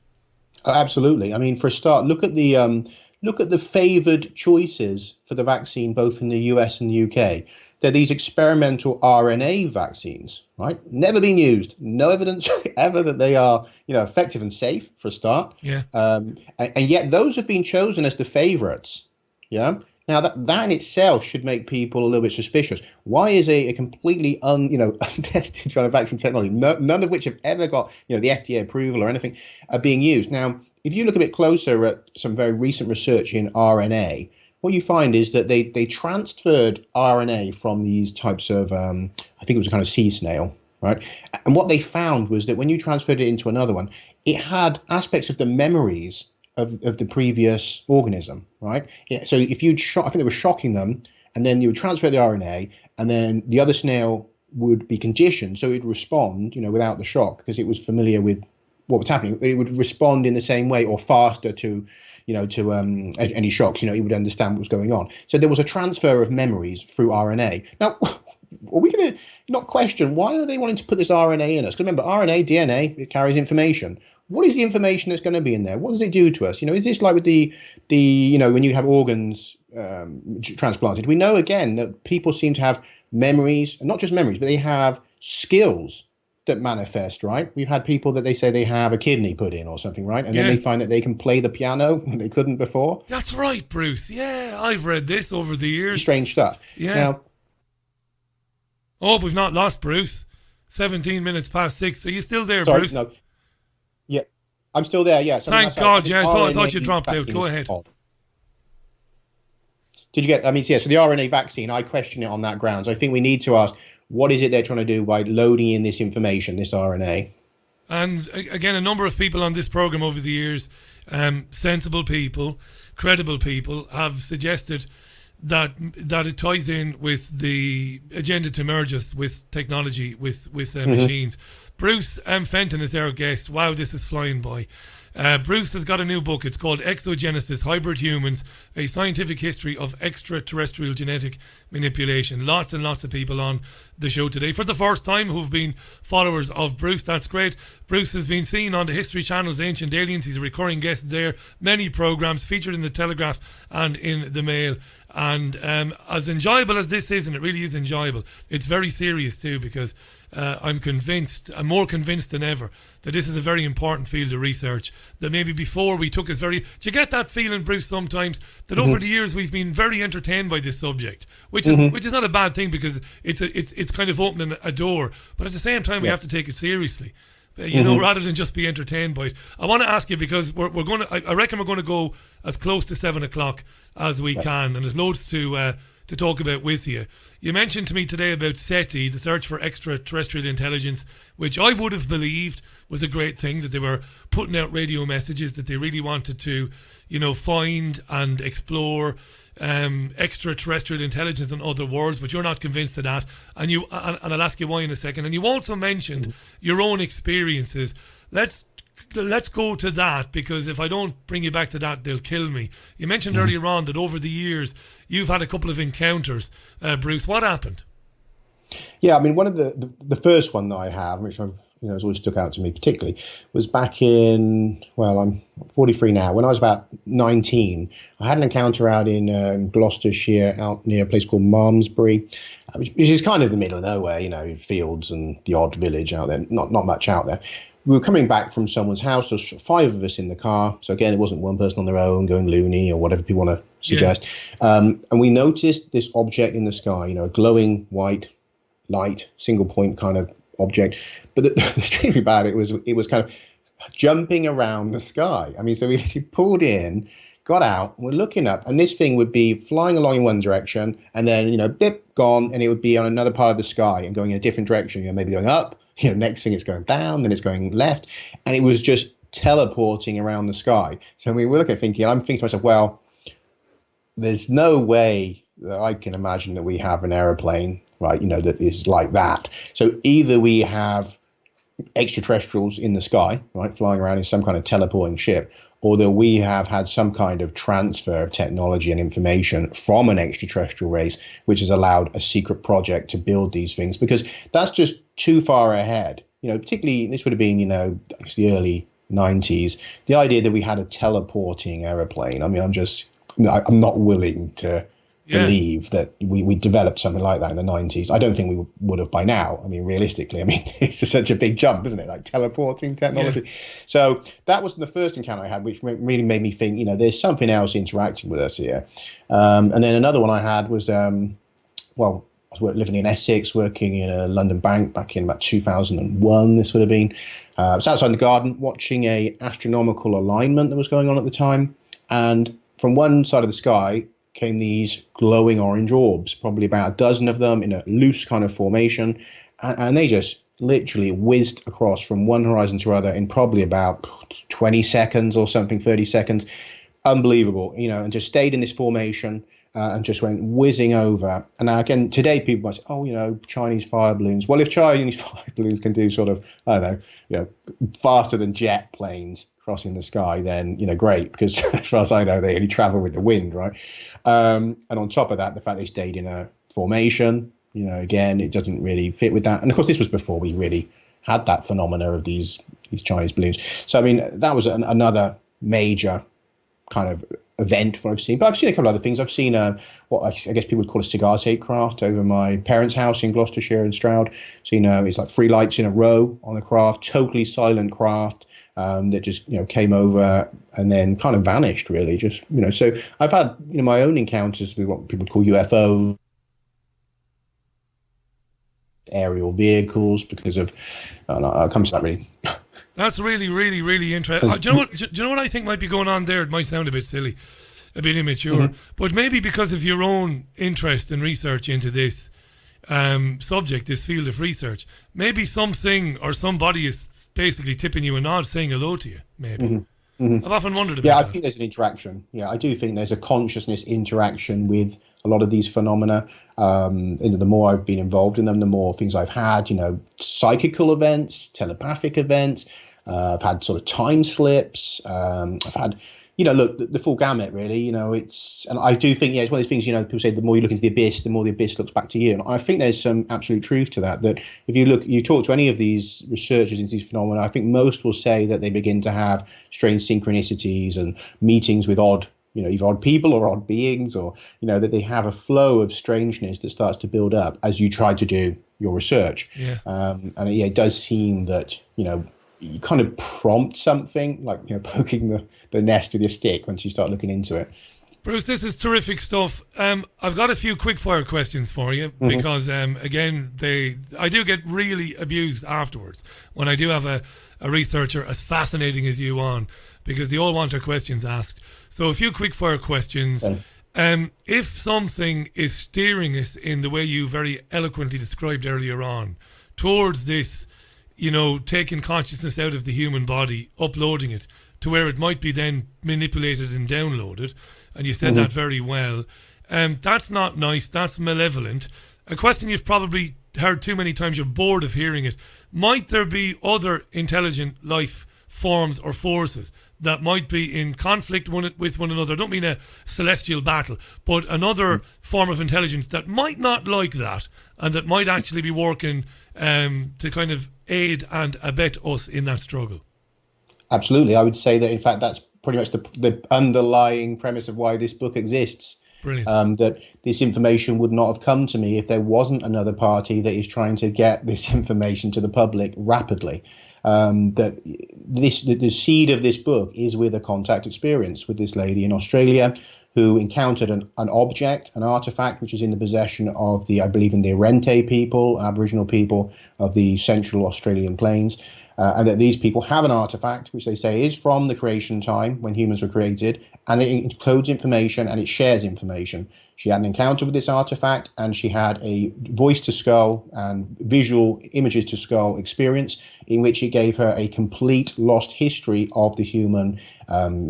Absolutely. I mean, for a start, look at the favoured choices for the vaccine, both in the US and the UK. They're these experimental RNA vaccines, right? Never been used. No evidence ever that they are, effective and safe, for a start. Yeah. And yet those have been chosen as the favourites. Yeah. Now that in itself should make people a little bit suspicious. Why is a completely untested kind of vaccine technology, none of which have ever got the FDA approval or anything, are being used? Now, if you look a bit closer at some very recent research in RNA, what you find is that they transferred RNA from these types of I think it was a kind of sea snail, right? And what they found was that when you transferred it into another one, it had aspects of the memories of the previous organism, right? Yeah, so if you'd I think they were shocking them, and then you would transfer the RNA, and then the other snail would be conditioned, so it would respond, without the shock, because it was familiar with what was happening. It would respond in the same way or faster to any shocks. It would understand what was going on. So there was a transfer of memories through RNA. Now, are we going to not question why are they wanting to put this RNA in us? Because remember, RNA, DNA, it carries information. What is the information that's going to be in there? What does it do to us? Is this like with the when you have organs transplanted? We know again that people seem to have memories, and not just memories, but they have skills that manifest, right? We've had people that they say they have a kidney put in or something, right? And then they find that they can play the piano when they couldn't before. That's right, Bruce. Yeah, I've read this over the years. Strange stuff. Yeah. Now, we've not lost Bruce. 17 minutes past 6. Are you still there, sorry, Bruce? No. Yeah, I'm still there, yeah. So Thank God, I thought you dropped out. Go ahead. Did you get, so the RNA vaccine, I question it on that grounds. I think we need to ask, what is it they're trying to do by loading in this information, this RNA? And again, a number of people on this program over the years, sensible people, credible people, have suggested that it ties in with the agenda to merge us with technology, with machines. Bruce Fenton is our guest. Wow, this is flying by. Bruce has got a new book. It's called Exogenesis, Hybrid Humans, A Scientific History of Extraterrestrial Genetic Manipulation. Lots and lots of people on the show today for the first time who've been followers of Bruce. That's great. Bruce has been seen on the History Channel's Ancient Aliens. He's a recurring guest there. Many programmes featured in the Telegraph and in the Mail. And as enjoyable as this is, and it really is enjoyable, it's very serious too, because I'm more convinced than ever that this is a very important field of research that maybe before we took as very... Do you get that feeling, Bruce, sometimes that over the years we've been very entertained by this subject, which is not a bad thing, because it's kind of opening a door, but at the same time we have to take it seriously. Rather than just be entertained by it. I want to ask you, because we're going to, I reckon we're going to go as close to 7 o'clock as we can, and there's loads to talk about with you. You mentioned to me today about SETI, the Search for Extraterrestrial Intelligence, which I would have believed was a great thing, that they were putting out radio messages, that they really wanted to, find and explore extraterrestrial intelligence in other worlds, but you're not convinced of that, and I'll ask you why in a second. And you also mentioned your own experiences. Let's let's go to that, because if I don't bring you back to that, they'll kill me. You mentioned earlier on that over the years you've had a couple of encounters. Bruce, what happened? Yeah, I mean, one of the first one that I have, which I've, has always stuck out to me particularly, was back in, well, I'm 43 now. When I was about 19, I had an encounter out in Gloucestershire, out near a place called Malmesbury, which is kind of the middle of nowhere, fields and the odd village out there, not much out there. We were coming back from someone's house. There was 5 of us in the car. So again, it wasn't one person on their own going loony or whatever people want to suggest. Yeah. And we noticed this object in the sky, a glowing white light, single point kind of object. But the strange thing about it was kind of jumping around the sky. I mean, so we literally pulled in, got out, and we're looking up, and this thing would be flying along in one direction, and then, bip, gone, and it would be on another part of the sky and going in a different direction, maybe going up, next thing it's going down, then it's going left, and it was just teleporting around the sky. So we were looking at thinking, I'm thinking to myself, well, there's no way that I can imagine that we have an aeroplane, right, that is like that. So either we have extraterrestrials in the sky, right, flying around in some kind of teleporting ship, or that we have had some kind of transfer of technology and information from an extraterrestrial race, which has allowed a secret project to build these things, because that's just too far ahead. Particularly, this would have been, the early 90s, the idea that we had a teleporting aeroplane. I mean, I'm not willing to believe that we developed something like that in the 90s. I don't think we would have by now. I mean, realistically, it's just such a big jump, isn't it? Like teleporting technology. Yeah. So that was the first encounter I had, which really made me think, there's something else interacting with us here. And then another one I had was, I was living in Essex, working in a London bank back in about 2001, this would have been. I was outside in the garden watching a astronomical alignment that was going on at the time. And from one side of the sky came these glowing orange orbs, probably about a dozen of them in a loose kind of formation. And they just literally whizzed across from one horizon to other in probably about 20 seconds or something, 30 seconds. Unbelievable, and just stayed in this formation and just went whizzing over. And now, again, today people might say, Chinese fire balloons. Well, if Chinese fire balloons can do sort of, faster than jet planes crossing the sky, then, great, because as far as I know, they only travel with the wind, right? And on top of that, the fact they stayed in a formation, again, it doesn't really fit with that. And of course, this was before we really had that phenomena of these Chinese balloons. So, I mean, that was another major kind of event what I've seen. But I've seen a couple of other things. I've seen what I guess people would call a cigar-shaped craft over my parents' house in Gloucestershire and Stroud. So, it's like 3 lights in a row on the craft, totally silent craft. That just came over and then kind of vanished, really. Just so I've had my own encounters with what people call UFOs, aerial vehicles, because of I'll come to that really. That's really, really, really interesting. Do you know what I think might be going on there? It might sound a bit silly, a bit immature, but maybe because of your own interest and research into this subject, this field of research, maybe something or somebody is basically tipping you a nod, saying hello to you, maybe. I've often wondered about that. Yeah, I think there's an interaction. Yeah, I do think there's a consciousness interaction with a lot of these phenomena. The more I've been involved in them, the more things I've had, psychical events, telepathic events. I've had sort of time slips. I've had, look, the full gamut, really. And I do think, it's one of those things, people say the more you look into the abyss, the more the abyss looks back to you. And I think there's some absolute truth to that if you talk to any of these researchers into these phenomena, I think most will say that they begin to have strange synchronicities and meetings with odd, either odd people or odd beings, or, that they have a flow of strangeness that starts to build up as you try to do your research. Yeah. And it does seem that, you kind of prompt something, like poking the nest with your stick once you start looking into it. Bruce, this is terrific stuff. I've got a few quick-fire questions for you because, again, I do get really abused afterwards when I do have a researcher as fascinating as you on, because they all want their questions asked. So a few quick-fire questions. If something is steering us in the way you very eloquently described earlier on towards this, taking consciousness out of the human body, uploading it to where it might be then manipulated and downloaded, and you said that very well, that's not nice, that's malevolent. A question you've probably heard too many times, you're bored of hearing it. Might there be other intelligent life forms or forces that might be in conflict with one another. I don't mean a celestial battle, but another form of intelligence that might not like that, and that might actually be working to kind of aid and abet us in that struggle. Absolutely. I would say that, in fact, that's pretty much the underlying premise of why this book exists. Brilliant. That this information would not have come to me if there wasn't another party that is trying to get this information to the public rapidly. That the seed of this book is with a contact experience with this lady in Australia who encountered an object, an artifact, which is in the possession of I believe in the Arente people, Aboriginal people of the Central Australian Plains, and that these people have an artifact, which they say is from the creation time when humans were created, and it encodes information and it shares information. She had an encounter with this artifact, and she had a voice to skull and visual images to skull experience in which it gave her a complete lost history of the human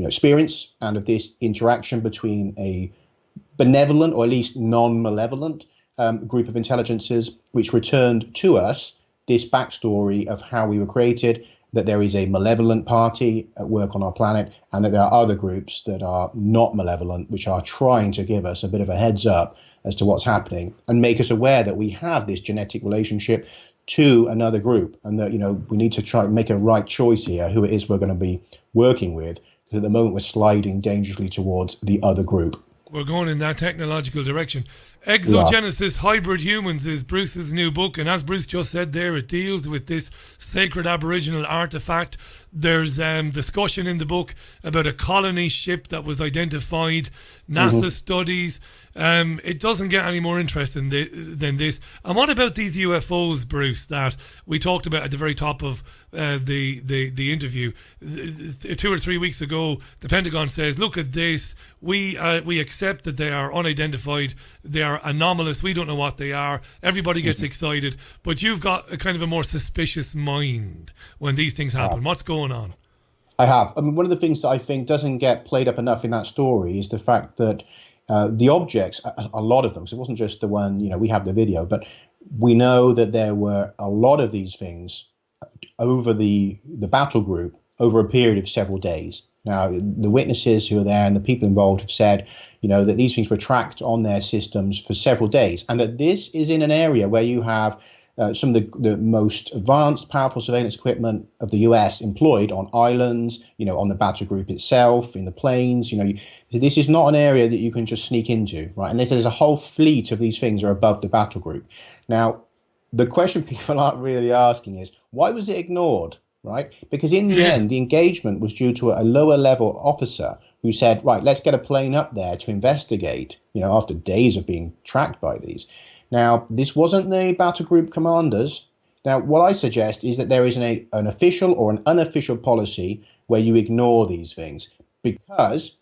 experience and of this interaction between a benevolent, or at least non-malevolent, group of intelligences, which returned to us this backstory of how we were created, that there is a malevolent party at work on our planet, and that there are other groups that are not malevolent, which are trying to give us a bit of a heads up as to what's happening and make us aware that we have this genetic relationship to another group, and that, we need to try and make a right choice here, who it is we're going to be working with, because at the moment we're sliding dangerously towards the other group. We're going in that technological direction. Exogenesis, Hybrid Humans is Bruce's new book, and as Bruce just said there, it deals with this sacred Aboriginal artifact. There's discussion in the book about a colony ship that was identified, NASA studies. It doesn't get any more interesting than this. And what about these UFOs, Bruce, that we talked about at the very top of the interview? 2 or 3 weeks ago, the Pentagon says, look at this, we accept that they are unidentified, they are anomalous, we don't know what they are. Everybody gets excited, but you've got a kind of a more suspicious mind when these things happen. What's going on? I have. I mean, one of the things that I think doesn't get played up enough in that story is the fact that the objects, a lot of them, because it wasn't just the one, we have the video, but we know that there were a lot of these things over the battle group over a period of several days. Now, the witnesses who are there and the people involved have said, that these things were tracked on their systems for several days, and that this is in an area where you have some of the most advanced, powerful surveillance equipment of the US employed on islands, on the battle group itself, in the plains. This is not an area that you can just sneak into, right? And there's a whole fleet of these things are above the battle group. Now, the question people aren't really asking is, why was it ignored, right? Because in the end, the engagement was due to a lower level officer who said, right, let's get a plane up there to investigate, after days of being tracked by these. Now, this wasn't the battle group commanders. Now, what I suggest is that there is an official or an unofficial policy where you ignore these things, because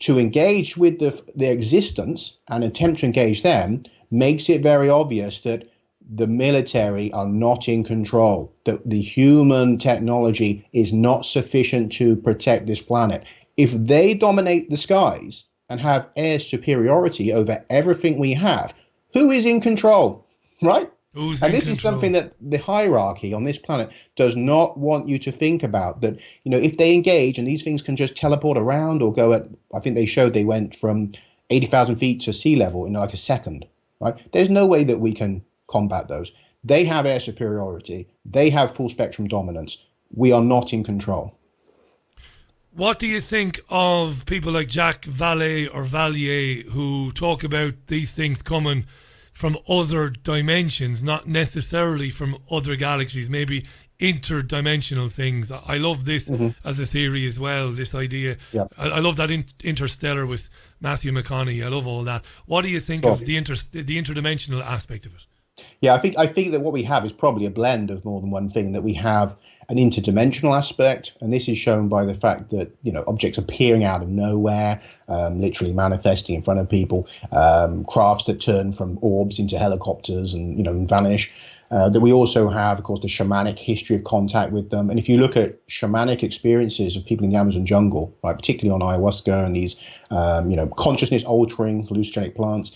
to engage with their existence and attempt to engage them makes it very obvious that the military are not in control, that the human technology is not sufficient to protect this planet. If they dominate the skies and have air superiority over everything we have, who is in control, right? And this is something that the hierarchy on this planet does not want you to think about, that, if they engage and these things can just teleport around or go I think they showed they went from 80,000 feet to sea level in like a second, right? There's no way that we can combat those. They have air superiority. They have full spectrum dominance. We are not in control. What do you think of people like Jacques Vallée who talk about these things coming from other dimensions, not necessarily from other galaxies, maybe interdimensional things? I love this as a theory as well, this idea. Yeah. I love that Interstellar with Matthew McConaughey. I love all that. What do you think of the interdimensional aspect of it? Yeah, I think that what we have is probably a blend of more than one thing, that we have an interdimensional aspect, and this is shown by the fact that, objects appearing out of nowhere, literally manifesting in front of people, crafts that turn from orbs into helicopters and, and vanish. That we also have, of course, the shamanic history of contact with them. And if you look at shamanic experiences of people in the Amazon jungle, right, particularly on ayahuasca and these, consciousness altering hallucinogenic plants,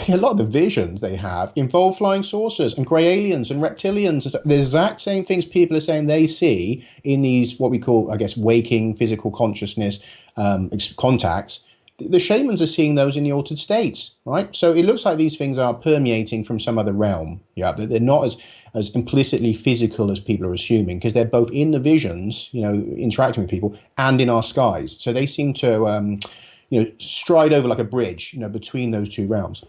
a lot of the visions they have involve flying saucers and grey aliens and reptilians. The exact same things people are saying they see in these, what we call, I guess, waking physical consciousness contacts. The shamans are seeing those in the altered states, right? So it looks like these things are permeating from some other realm. Yeah, they're not as implicitly physical as people are assuming, because they're both in the visions, interacting with people, and in our skies. So they seem to, stride over like a bridge, between those two realms.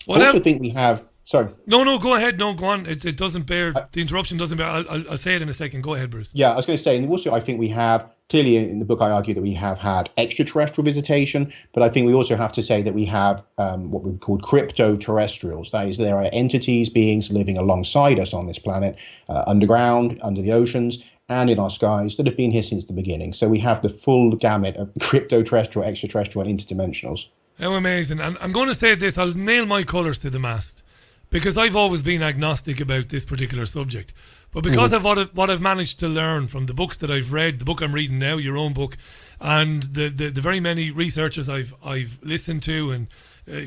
I also think we have. Sorry. No, go ahead. No, go on. It doesn't bear, the interruption doesn't bear. I'll say it in a second. Go ahead, Bruce. Yeah, I was going to say, and also I think we have, clearly in the book I argue that we have had extraterrestrial visitation, but I think we also have to say that we have what we call crypto-terrestrials. That is, there are entities, beings living alongside us on this planet, underground, under the oceans, and in our skies, that have been here since the beginning. So we have the full gamut of crypto-terrestrial, extraterrestrial, and interdimensionals. How amazing. And I'm going to say this, I'll nail my colours to the mast, because I've always been agnostic about this particular subject. But because of what I've managed to learn from the books that I've read, the book I'm reading now, your own book, and the very many researchers I've listened to, and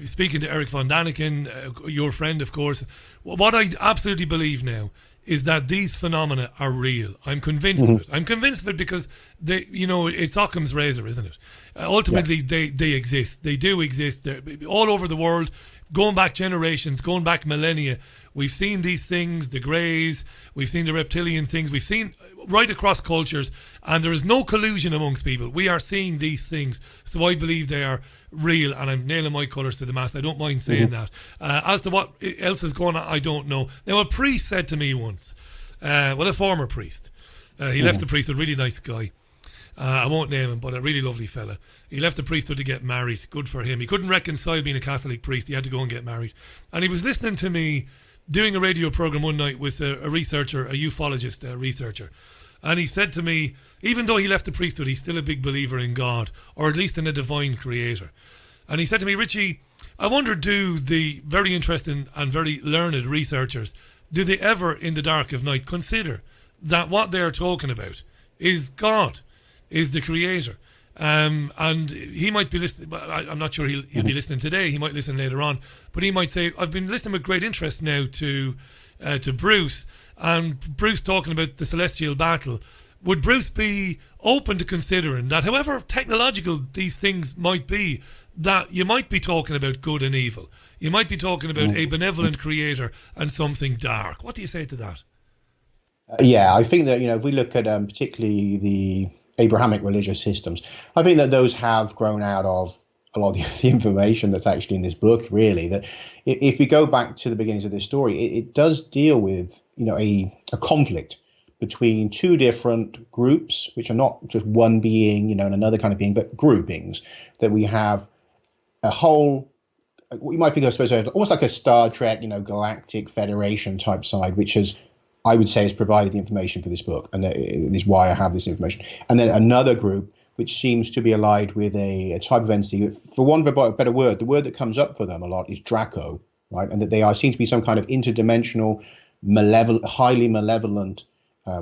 speaking to Eric von Daniken, your friend, of course, what I absolutely believe now is that these phenomena are real. I'm convinced of it. I'm convinced of it because it's Occam's razor, isn't it? Ultimately, they exist. They do exist. They're all over the world. Going back generations, going back millennia, we've seen these things, the greys, we've seen the reptilian things, we've seen right across cultures, and there is no collusion amongst people. We are seeing these things, so I believe they are real, and I'm nailing my colours to the mast. I don't mind saying that. As to what else is going on, I don't know. Now, a priest said to me once, a former priest, he left the priesthood, really nice guy. I won't name him, but a really lovely fella. He left the priesthood to get married. Good for him. He couldn't reconcile being a Catholic priest. He had to go and get married. And he was listening to me doing a radio program one night with a researcher, a ufologist researcher. And he said to me, even though he left the priesthood, he's still a big believer in God, or at least in a divine creator. And he said to me, Richie, I wonder, do the very interesting and very learned researchers, do they ever in the dark of night consider that what they're talking about is God? Is the creator, and he might be listening. I'm not sure he'll be listening today. He might listen later on, but he might say, "I've been listening with great interest now to Bruce, and Bruce talking about the celestial battle. Would Bruce be open to considering that, however technological these things might be, that you might be talking about good and evil? You might be talking about a benevolent creator and something dark. What do you say to that?" I think that if we look at particularly the Abrahamic religious systems, I think that those have grown out of a lot of the information that's actually in this book, really. That if we go back to the beginnings of this story, it does deal with a conflict between two different groups, which are not just one being, and another kind of being, but groupings. That we have a whole, what you might think of, I suppose, almost like a Star Trek, Galactic Federation type side, which is, I would say, has provided the information for this book, and that is why I have this information. And then another group which seems to be allied with a type of entity, for want of a better word, the word that comes up for them a lot is Draco, right? And that they seem to be some kind of interdimensional, highly malevolent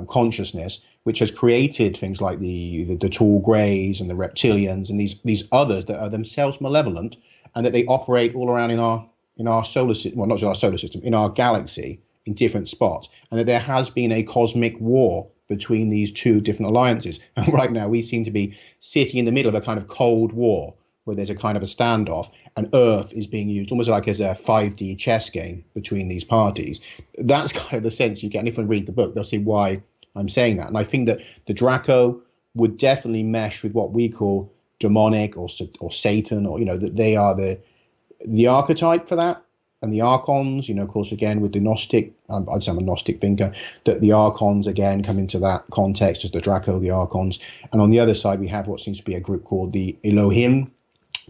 consciousness, which has created things like the tall greys and the reptilians and these others that are themselves malevolent, and that they operate all around in our solar system, well, not just our solar system, in our galaxy, in different spots, and that there has been a cosmic war between these two different alliances. And right now we seem to be sitting in the middle of a kind of cold war where there's a kind of a standoff, and Earth is being used almost like as a 5D chess game between these parties. That's kind of the sense you get. And if you read the book, they'll see why I'm saying that. And I think that the Draco would definitely mesh with what we call demonic or Satan, or that they are the archetype for that. And the archons, of course, again, with the Gnostic, I'd say I'm a Gnostic thinker, that the archons, again, come into that context as the Draco, the archons. And on the other side, we have what seems to be a group called the Elohim,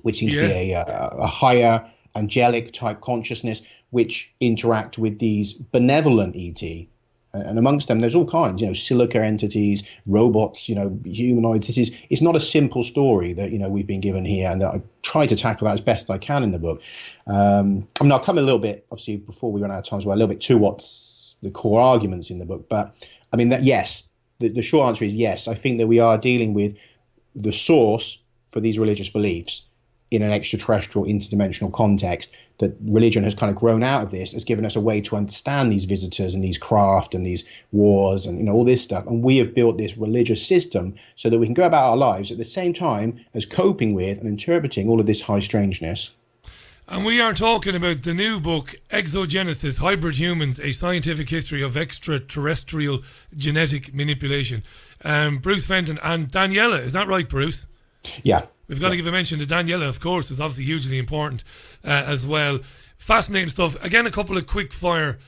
which seems to be a higher angelic type consciousness, which interact with these benevolent ET. And amongst them, there's all kinds, silica entities, robots, humanoids. It's not a simple story that, we've been given here, and that I try to tackle that as best I can in the book. I'll come a little bit, obviously, before we run out of time as well, a little bit to what's the core arguments in the book. But I mean, that yes, the short answer is yes. I think that we are dealing with the source for these religious beliefs in an extraterrestrial, interdimensional context. That religion has kind of grown out of this, has given us a way to understand these visitors and these craft and these wars and all this stuff. And we have built this religious system so that we can go about our lives at the same time as coping with and interpreting all of this high strangeness. And we are talking about the new book, Exogenesis, Hybrid Humans, A Scientific History of Extraterrestrial Genetic Manipulation. Bruce Fenton and Daniela, is that right, Bruce? Yeah. We've got to give a mention to Daniela, of course, who's obviously hugely important as well. Fascinating stuff. Again, a couple of quick fire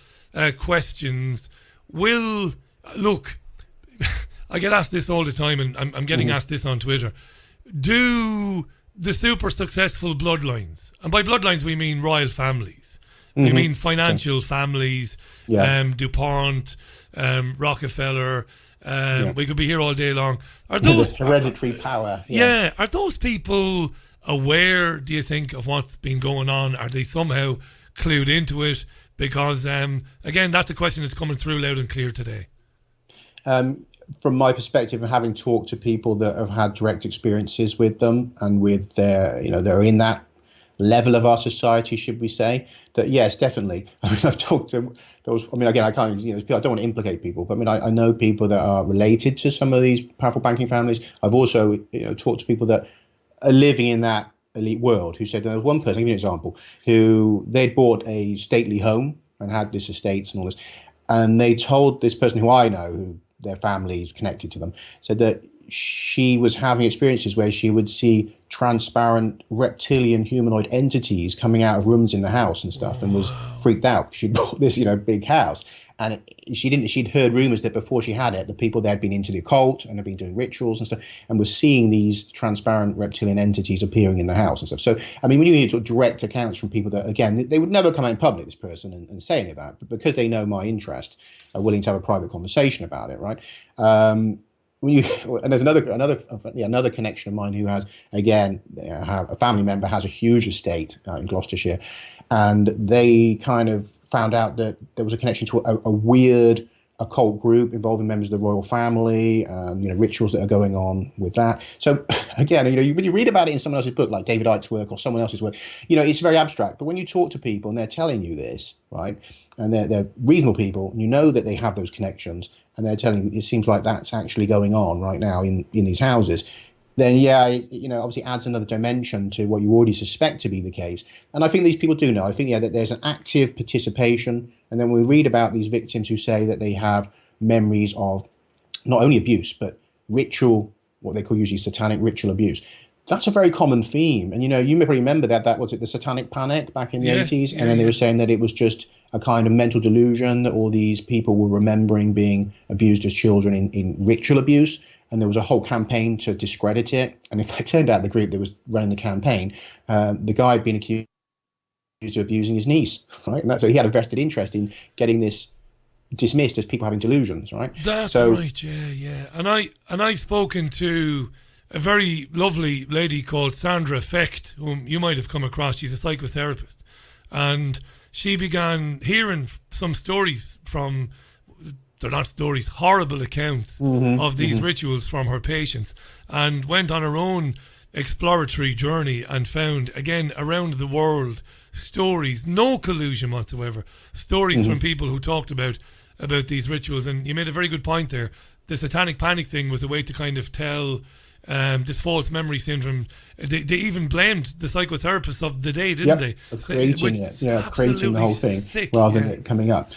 questions. Look, I get asked this all the time, and I'm getting asked this on Twitter. Do the super successful bloodlines, and by bloodlines we mean royal families, we mean financial families, DuPont, Rockefeller, we could be here all day long. Are those hereditary power? Yeah. Are those people aware, do you think, of what's been going on? Are they somehow clued into it? Because, again, that's a question that's coming through loud and clear today. From my perspective, and having talked to people that have had direct experiences with them and with their, they're in that level of our society, should we say, that yes, definitely. I mean, I've talked to those. I mean, again, I can't. I don't want to implicate people, but I mean, I know people that are related to some of these powerful banking families. I've also, talked to people that are living in that elite world who said there was one person. I'll give you an example. Who they'd bought a stately home and had this estates and all this, and they told this person who I know, who their family is connected to them, said that she was having experiences where she would see transparent reptilian humanoid entities coming out of rooms in the house and stuff, and was freaked out. She bought this, big house, and she'd heard rumors that before she had it, the people there had been into the occult and had been doing rituals and stuff, and was seeing these transparent reptilian entities appearing in the house and stuff. So, I mean, when you hear direct accounts from people that, again, they would never come out in public, this person, and say any of that, but because they know my interest, are willing to have a private conversation about it, right? And there's another connection of mine who has, again, a family member has a huge estate in Gloucestershire, and they kind of found out that there was a connection to a weird occult group involving members of the royal family, rituals that are going on with that. So again, when you read about it in someone else's book, like David Icke's work or someone else's work, it's very abstract. But when you talk to people and they're telling you this, right, and they're reasonable people, and you know that they have those connections, and they're telling you it seems like that's actually going on right now in these houses, then obviously adds another dimension to what you already suspect to be the case. And I think these people do know. I think that there's an active participation. And then we read about these victims who say that they have memories of not only abuse, but ritual, what they call usually satanic ritual abuse. That's a very common theme. And, you may probably remember that was it the satanic panic back in the 80s? And then they were saying that it was just a kind of mental delusion, that all these people were remembering being abused as children in ritual abuse. And there was a whole campaign to discredit it. And if it turned out the group that was running the campaign, the guy had been accused of abusing his niece, right? And so he had a vested interest in getting this dismissed as people having delusions, right? That's right, yeah. And I've spoken to a very lovely lady called Sandra Fecht, whom you might have come across. She's a psychotherapist. And she began hearing some stories from, they're not stories, horrible accounts of these rituals from her patients, and went on her own exploratory journey and found, again, around the world, stories, no collusion whatsoever, stories from people who talked about these rituals. And you made a very good point there. The satanic panic thing was a way to kind of tell this false memory syndrome. They even blamed the psychotherapists of the day, didn't they? Of creating it, of creating the whole thing rather than it coming up.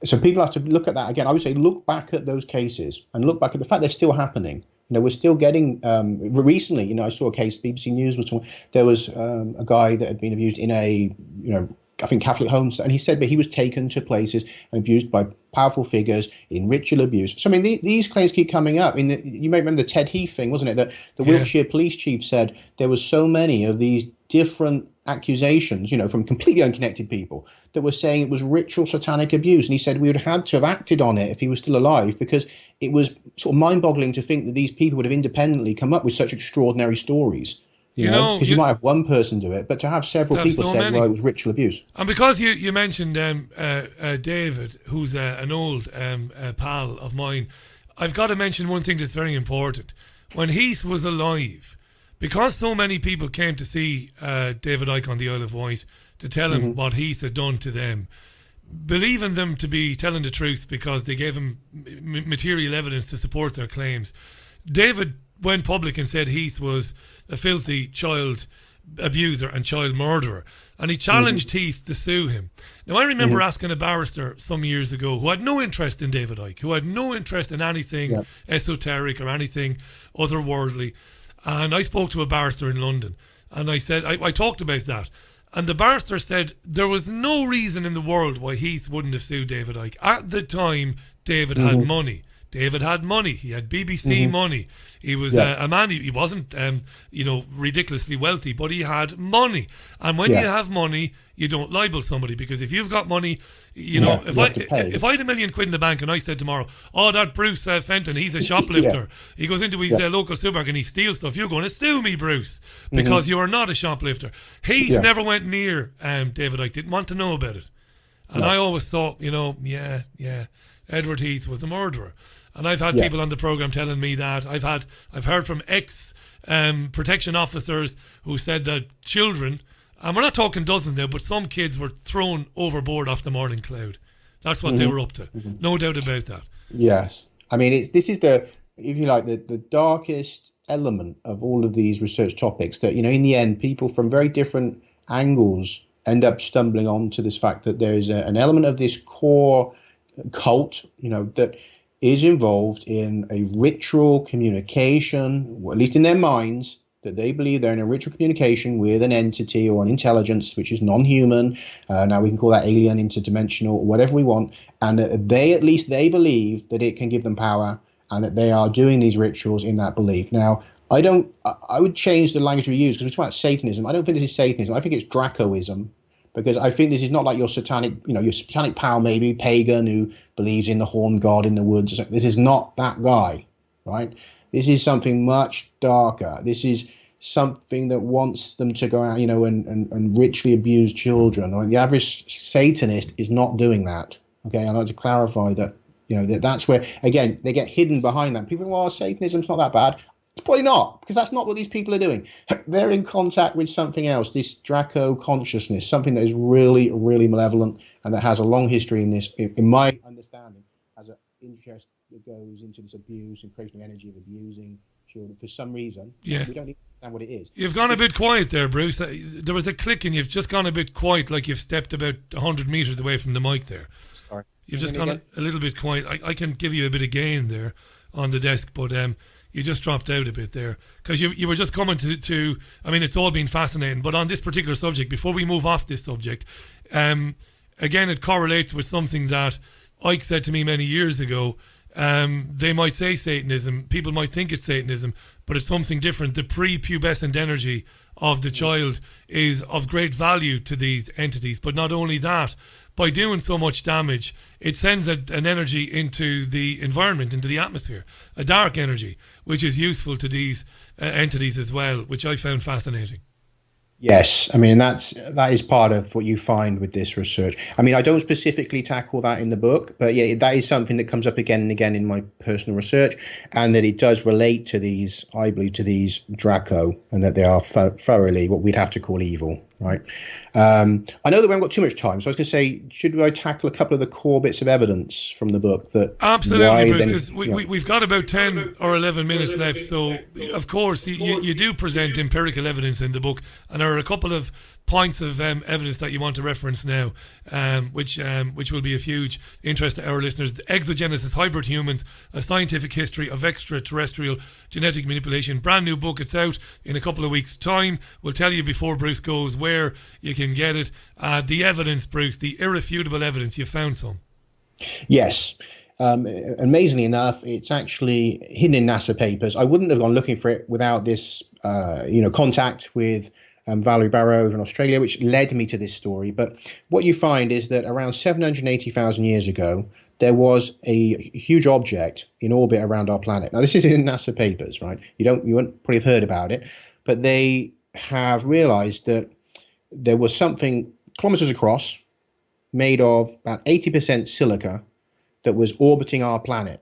So people have to look at that again. I would say look back at those cases and look back at the fact they're still happening. We're still getting, recently, I saw a case, BBC News was talking, there was a guy that had been abused in a, I think Catholic homes, and he said that he was taken to places and abused by powerful figures in ritual abuse. So, I mean, these claims keep coming up. You may remember the Ted Heath thing, wasn't it? That the Wiltshire police chief said there was so many of these different accusations, from completely unconnected people that were saying it was ritual satanic abuse. And he said we would have had to have acted on it if he was still alive, because it was sort of mind-boggling to think that these people would have independently come up with such extraordinary stories. You know, because you might have one person do it, but to have several people say, well, it was ritual abuse. And because you mentioned David, who's an old pal of mine, I've got to mention one thing that's very important. When Heath was alive, because so many people came to see David Icke on the Isle of Wight to tell him what Heath had done to them, believing them to be telling the truth because they gave him material evidence to support their claims, David went public and said Heath was a filthy child abuser and child murderer, and he challenged Heath to sue him. Now, I remember asking a barrister some years ago who had no interest in David Icke, who had no interest in anything esoteric or anything otherworldly, and I spoke to a barrister in London, and I said, I talked about that, and the barrister said there was no reason in the world why Heath wouldn't have sued David Icke. At the time, David had money. David had money. He had BBC money. He was a man. He wasn't, ridiculously wealthy, but he had money. And when you have money, you don't libel somebody, because if you've got money, if I had £1 million in the bank and I said tomorrow, oh, that Bruce Fenton, he's a shoplifter. He goes into his local supermarket and he steals stuff. You're going to sue me, Bruce, because you are not a shoplifter. Heath never went near David Icke. Didn't want to know about it. And I always thought, Edward Heath was a murderer. And I've had people on the program telling me that. I've heard from protection officers who said that children, and we're not talking dozens now, but some kids were thrown overboard off the Morning Cloud. That's what they were up to. No doubt about that. Yes. I mean, this is the darkest element of all of these research topics, that, in the end, people from very different angles end up stumbling onto this fact that there's an element of this core cult, that is involved in a ritual communication, or at least in their minds, that they believe they're in a ritual communication with an entity or an intelligence which is non-human. Now we can call that alien, interdimensional, or whatever we want. And they believe that it can give them power, and that they are doing these rituals in that belief. Now, I would change the language we use, because we're talking about Satanism. I don't think this is Satanism. I think it's Dracoism. Because I think this is not like your satanic pal, maybe pagan, who believes in the horned god in the woods. This is not that guy, right? This is something much darker. This is something that wants them to go out, and ritually abuse children. Right? The average Satanist is not doing that. Okay, I'd like to clarify that. That's where, again, they get hidden behind that. People go, well, Satanism's not that bad. It's probably not, because that's not what these people are doing. They're in contact with something else, this Draco consciousness, something that is really, really malevolent, and that has a long history in this, in my understanding, has an interest that goes into this abuse and creation of energy of abusing children for some reason. Yeah. We don't even understand what it is. You've gone a bit quiet there, Bruce. There was a click and you've just gone a bit quiet, like you've stepped about 100 metres away from the mic there. Sorry. You've just gone a little bit quiet. I can give you a bit of gain there on the desk, but you just dropped out a bit there, because you were just coming to I mean, it's all been fascinating, but on this particular subject, before we move off this subject, again, it correlates with something that Icke said to me many years ago. They might say Satanism, people might think it's Satanism, but it's something different. The prepubescent energy of the child is of great value to these entities, but not only that, by doing so much damage, it sends an energy into the environment, into the atmosphere, a dark energy, which is useful to these entities as well, which I found fascinating. Yes, I mean, that is part of what you find with this research. I mean, I don't specifically tackle that in the book, but yeah, that is something that comes up again and again in my personal research, and that it does relate to these, I believe, to these Draco, and that they are thoroughly what we'd have to call evil, right? I know that we haven't got too much time, so I was going to say, should I tackle a couple of the core bits of evidence from the book? That absolutely, Bruce, because we've got about 10 or 11 minutes left, so of course you do present empirical evidence in the book, and there are a couple of points of evidence that you want to reference now, which will be of huge interest to our listeners. The Exogenesis, Hybrid Humans, A Scientific History of Extraterrestrial Genetic Manipulation. Brand new book. It's out in a couple of weeks' time. We'll tell you before Bruce goes where you can get it. The evidence, Bruce, the irrefutable evidence. You found some. Yes. Amazingly enough, it's actually hidden in NASA papers. I wouldn't have gone looking for it without this, contact with Valerie Barrow over in Australia, which led me to this story. But what you find is that around 780,000 years ago, there was a huge object in orbit around our planet. Now, this is in NASA papers, right? You wouldn't probably have heard about it, but they have realized that there was something kilometers across made of about 80% silica that was orbiting our planet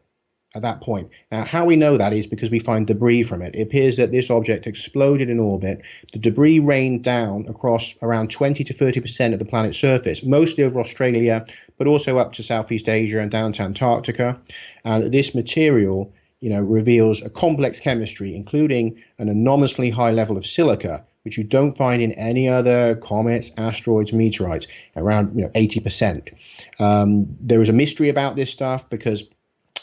at that point. Now, how we know that is because we find debris from it. It appears that this object exploded in orbit. The debris rained down across around 20 to 30% of the planet's surface, mostly over Australia, but also up to Southeast Asia and down to Antarctica. And this material, reveals a complex chemistry, including an anomalously high level of silica, which you don't find in any other comets, asteroids, meteorites, around 80%. There is a mystery about this stuff because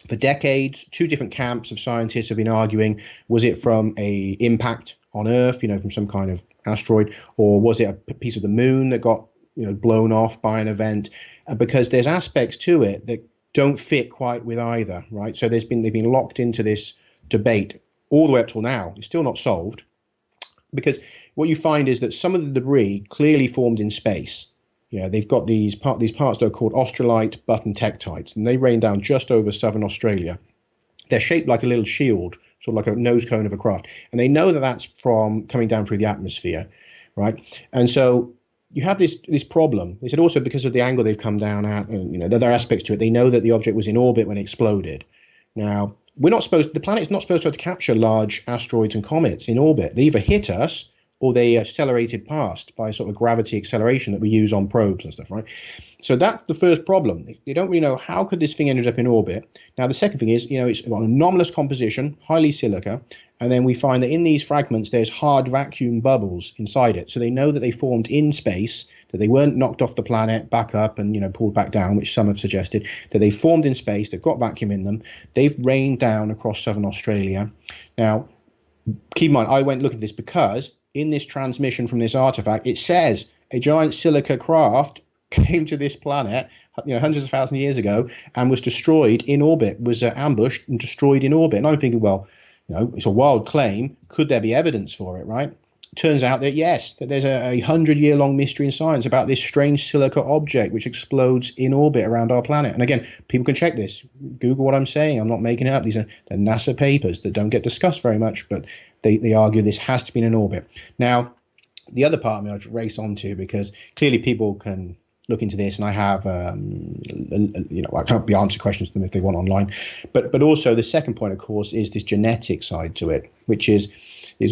for decades, two different camps of scientists have been arguing, was it from a impact on Earth, from some kind of asteroid, or was it a piece of the moon that got blown off by an event? Because there's aspects to it that don't fit quite with either, right? So they've been locked into this debate all the way up till now. It's still not solved, because what you find is that some of the debris clearly formed in space. They've got these parts that are called australite button tektites, and they rain down just over southern Australia. They're shaped like a little shield, sort of like a nose cone of a craft, and they know that that's from coming down through the atmosphere, right? And so you have this problem. They said also because of the angle they've come down at, and there are aspects to it. They know that the object was in orbit when it exploded. Now, the planet's not supposed to have to capture large asteroids and comets in orbit. They either hit us or they accelerated past by sort of gravity acceleration that we use on probes and stuff, right? So that's the first problem. They don't really know how could this thing ended up in orbit. Now, the second thing is, it's got an anomalous composition, highly silica, and then we find that in these fragments, there's hard vacuum bubbles inside it. So they know that they formed in space, that they weren't knocked off the planet, back up and, pulled back down, which some have suggested, that they formed in space, they've got vacuum in them, they've rained down across southern Australia. Now, keep in mind, I went looking at this because in this transmission from this artifact, it says a giant silica craft came to this planet, hundreds of thousands of years ago, and was destroyed in orbit, was ambushed and destroyed in orbit. And I'm thinking, well, it's a wild claim. Could there be evidence for it, right? Turns out that yes, that there's a 100-year-long mystery in science about this strange silica object which explodes in orbit around our planet. And again, people can check this. Google what I'm saying. I'm not making it up. They're NASA papers that don't get discussed very much, but they argue this has to be in orbit. Now, the other part I'll race on to, because clearly people can look into this, and I have, I can't be answer questions to them if they want online. But also the second point, of course, is this genetic side to it, which is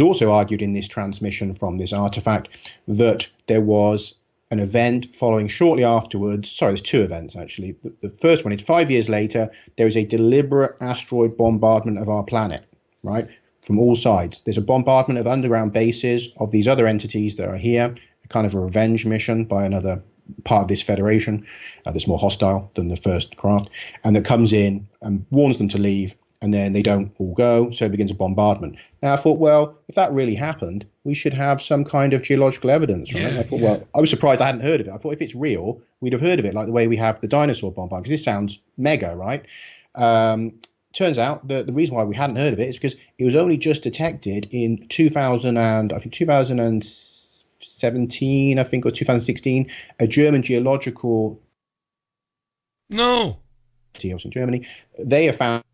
also argued in this transmission from this artifact that there was an event following shortly afterwards. Sorry, there's two events, actually. The first one is 5 years later, there is a deliberate asteroid bombardment of our planet, right? From all sides. There's a bombardment of underground bases of these other entities that are here, a kind of a revenge mission by another part of this federation that's more hostile than the first craft, and that comes in and warns them to leave, and then they don't all go, so it begins a bombardment. Now, I thought, well, if that really happened, we should have some kind of geological evidence, right? I thought, well, I was surprised I hadn't heard of it. I thought if it's real, we'd have heard of it, like the way we have the dinosaur bombardment, because this sounds mega, right? Turns out that the reason why we hadn't heard of it is because it was only just detected in 2017, I think, or 2016, a German geological... No. ...in Germany, they have found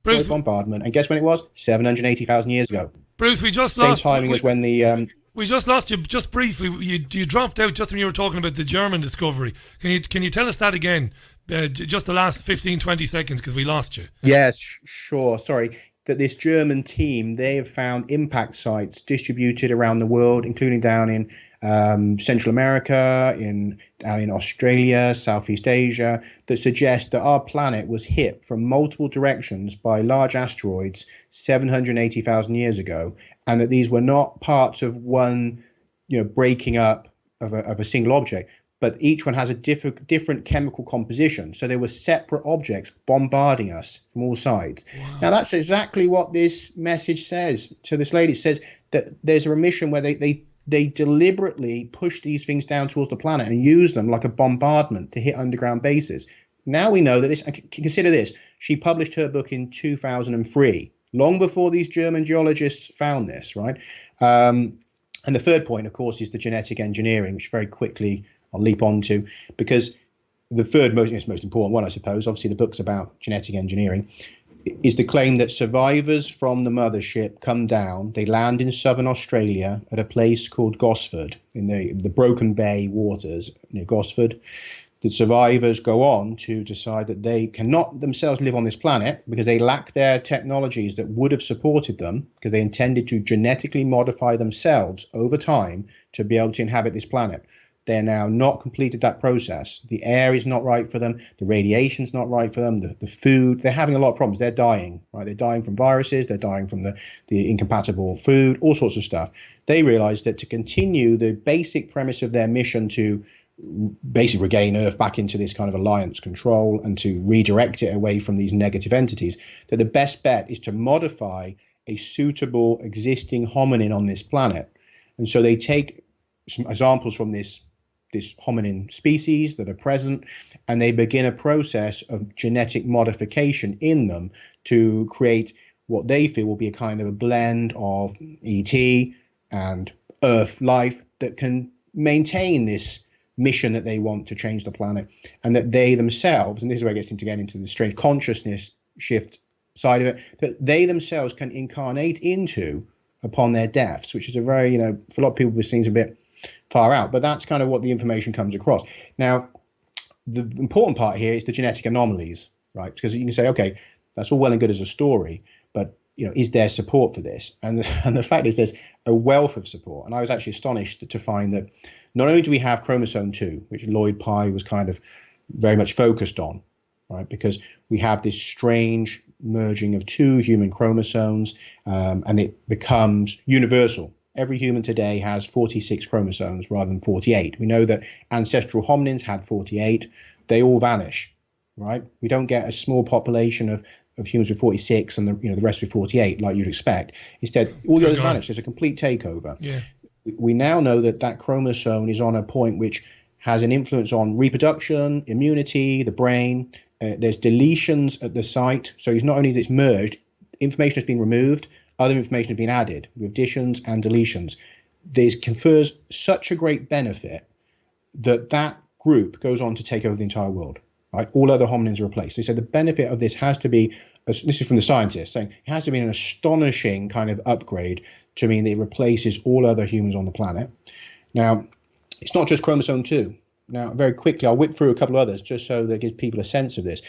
Bruce, bombardment, and guess when it was? 780,000 years ago. Bruce, we just Same lost... timing as when the... We just lost you just briefly. You dropped out just when you were talking about the German discovery. Can you tell us that again? Just the last 15, 20 seconds, because we lost you. Yes, sure. Sorry. That this German team, they have found impact sites distributed around the world, including down in Central America, down in Australia, Southeast Asia, that suggest that our planet was hit from multiple directions by large asteroids 780,000 years ago, and that these were not parts of one, breaking up of a single object, but each one has a different chemical composition. So there were separate objects bombarding us from all sides. Wow. Now, that's exactly what this message says to this lady. It says that there's a mission where they deliberately push these things down towards the planet and use them like a bombardment to hit underground bases. Now we know that this, consider this, she published her book in 2003, long before these German geologists found this, right? And the third point, of course, is the genetic engineering, which very quickly I'll leap on to, because the third most important one, I suppose, obviously the book's about genetic engineering, is the claim that survivors from the mothership come down. They land in southern Australia at a place called Gosford in the Broken Bay waters near Gosford. The survivors go on to decide that they cannot themselves live on this planet because they lack their technologies that would have supported them, because they intended to genetically modify themselves over time to be able to inhabit this planet. They're now not completed that process. The air is not right for them. The radiation's not right for them. The food, they're having a lot of problems. They're dying, right? They're dying from viruses. They're dying from the incompatible food, all sorts of stuff. They realized that to continue the basic premise of their mission to basically regain Earth back into this kind of alliance control and to redirect it away from these negative entities, that the best bet is to modify a suitable existing hominin on this planet. And so they take some examples from this hominin species that are present, and they begin a process of genetic modification in them to create what they feel will be a kind of a blend of ET and Earth life that can maintain this mission that they want to change the planet, and that they themselves, and this is where it gets into the strange consciousness shift side of it, that they themselves can incarnate into upon their deaths, which is a very, for a lot of people this seems a bit far out, but that's kind of what the information comes across. Now, the important part here is the genetic anomalies, right? Because you can say, okay, that's all well and good as a story, but is there support for this? And the fact is there's a wealth of support. And I was actually astonished to find that not only do we have chromosome 2, which Lloyd Pye was kind of very much focused on, right? Because we have this strange merging of 2 human chromosomes, and it becomes universal. Every human today has 46 chromosomes rather than 48. We know that ancestral hominins had 48. They all vanish, right? We don't get a small population of humans with 46 and the rest with 48 like you'd expect. Instead, all the others vanish. There's a complete takeover. Yeah. We now know that chromosome is on a point which has an influence on reproduction, immunity, the brain. There's deletions at the site. So it's not only that it's merged, information has been removed, other information has been added with additions and deletions. This confers such a great benefit that group goes on to take over the entire world. Right? All other hominins are replaced. They said the benefit of this has to be, this is from the scientists, saying it has to be an astonishing kind of upgrade to mean that it replaces all other humans on the planet. Now, it's not just chromosome 2. Now, very quickly, I'll whip through a couple of others just so that gives people a sense of this.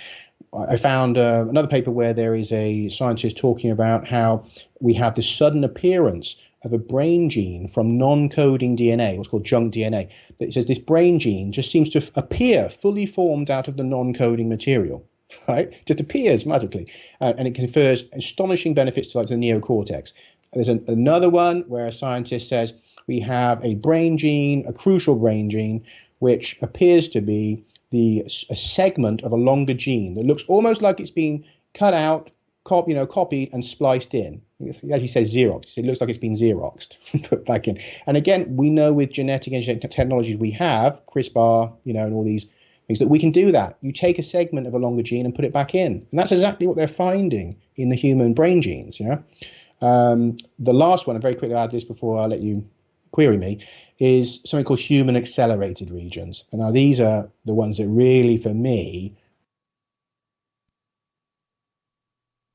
I found another paper where there is a scientist talking about how we have this sudden appearance of a brain gene from non-coding DNA, what's called junk DNA. It says this brain gene just seems to appear fully formed out of the non-coding material, right? Just appears magically, and it confers astonishing benefits to the neocortex. There's another one where a scientist says we have a brain gene, a crucial brain gene, which appears to be a segment of a longer gene that looks almost like it's been cut out, copied and spliced in. As he says, Xeroxed. It looks like it's been Xeroxed, put back in. And again, we know with genetic engineering technologies we have, CRISPR, and all these things, that we can do that. You take a segment of a longer gene and put it back in. And that's exactly what they're finding in the human brain genes. The last one, and very quickly I'll add this before I let you query me, is something called human accelerated regions. And now these are the ones that really, for me,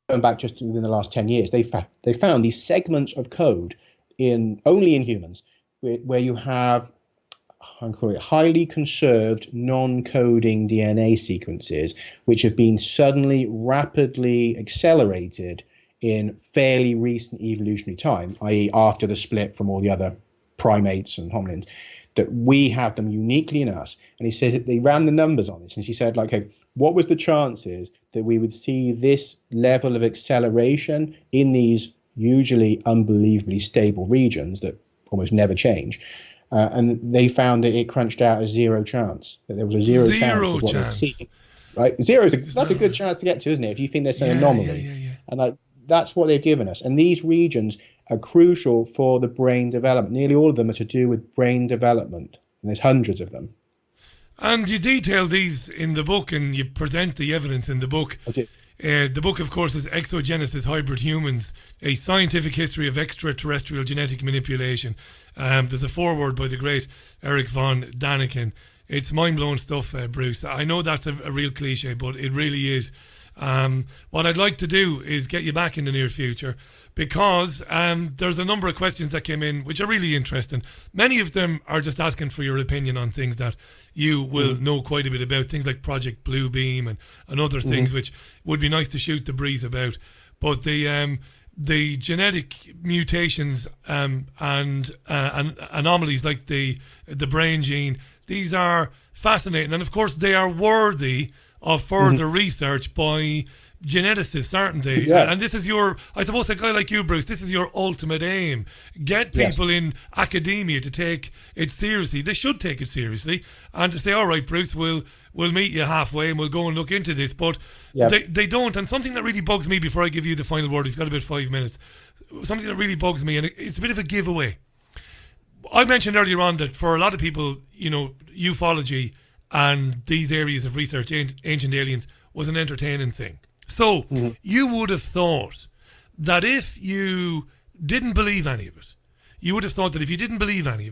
going back just within the last 10 years, they found these segments of code only in humans where you have, I call it, highly conserved non-coding DNA sequences which have been suddenly rapidly accelerated in fairly recent evolutionary time, i.e. after the split from all the other primates and hominins, that we have them uniquely in us. And he says that they ran the numbers on this, and he said, okay, what was the chances that we would see this level of acceleration in these usually unbelievably stable regions that almost never change? And they found that it crunched out a zero chance, that there was a zero chance of what they'd see. Right? That's a good chance to get to, isn't it? If you think there's an anomaly. Yeah. And that's what they've given us. And these regions are crucial for the brain development. Nearly all of them are to do with brain development. And there's hundreds of them. And you detail these in the book, and you present the evidence in the book. Okay. The book, of course, is Exogenesis, Hybrid Humans, a scientific history of extraterrestrial genetic manipulation. There's a foreword by the great Eric von Daniken. It's mind-blowing stuff, Bruce. I know that's a real cliche, but it really is. What I'd like to do is get you back in the near future, because there's a number of questions that came in which are really interesting. Many of them are just asking for your opinion on things that you will know quite a bit about, things like Project Bluebeam and other things which would be nice to shoot the breeze about. But the genetic mutations and anomalies like the brain gene, these are fascinating, and of course they are worthy of further research by geneticists, aren't they? Yeah. And this is I suppose a guy like you, Bruce, this is your ultimate aim. Get people in academia to take it seriously. They should take it seriously, and to say, all right, Bruce, we'll meet you halfway and we'll go and look into this. But they don't. And something that really bugs me, before I give you the final word, we've got about 5 minutes, something that really bugs me, and it's a bit of a giveaway. I mentioned earlier on that for a lot of people, ufology and these areas of research, ancient aliens, was an entertaining thing. So you would have thought that if you didn't believe any of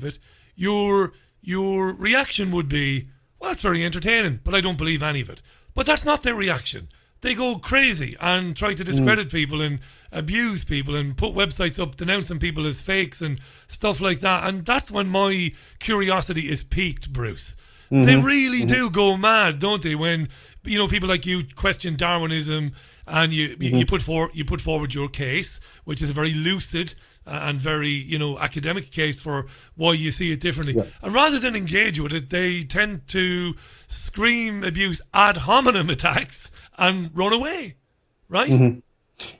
it, your reaction would be, well, it's very entertaining, but I don't believe any of it. But that's not their reaction. They go crazy and try to discredit people and abuse people and put websites up denouncing people as fakes and stuff like that. And that's when my curiosity is piqued, Bruce. They really do go mad, don't they? When people like you question Darwinism and you put forward your case, which is a very lucid and very academic case for why you see it differently. Yeah. And rather than engage with it, they tend to scream abuse, ad hominem attacks, and run away, right?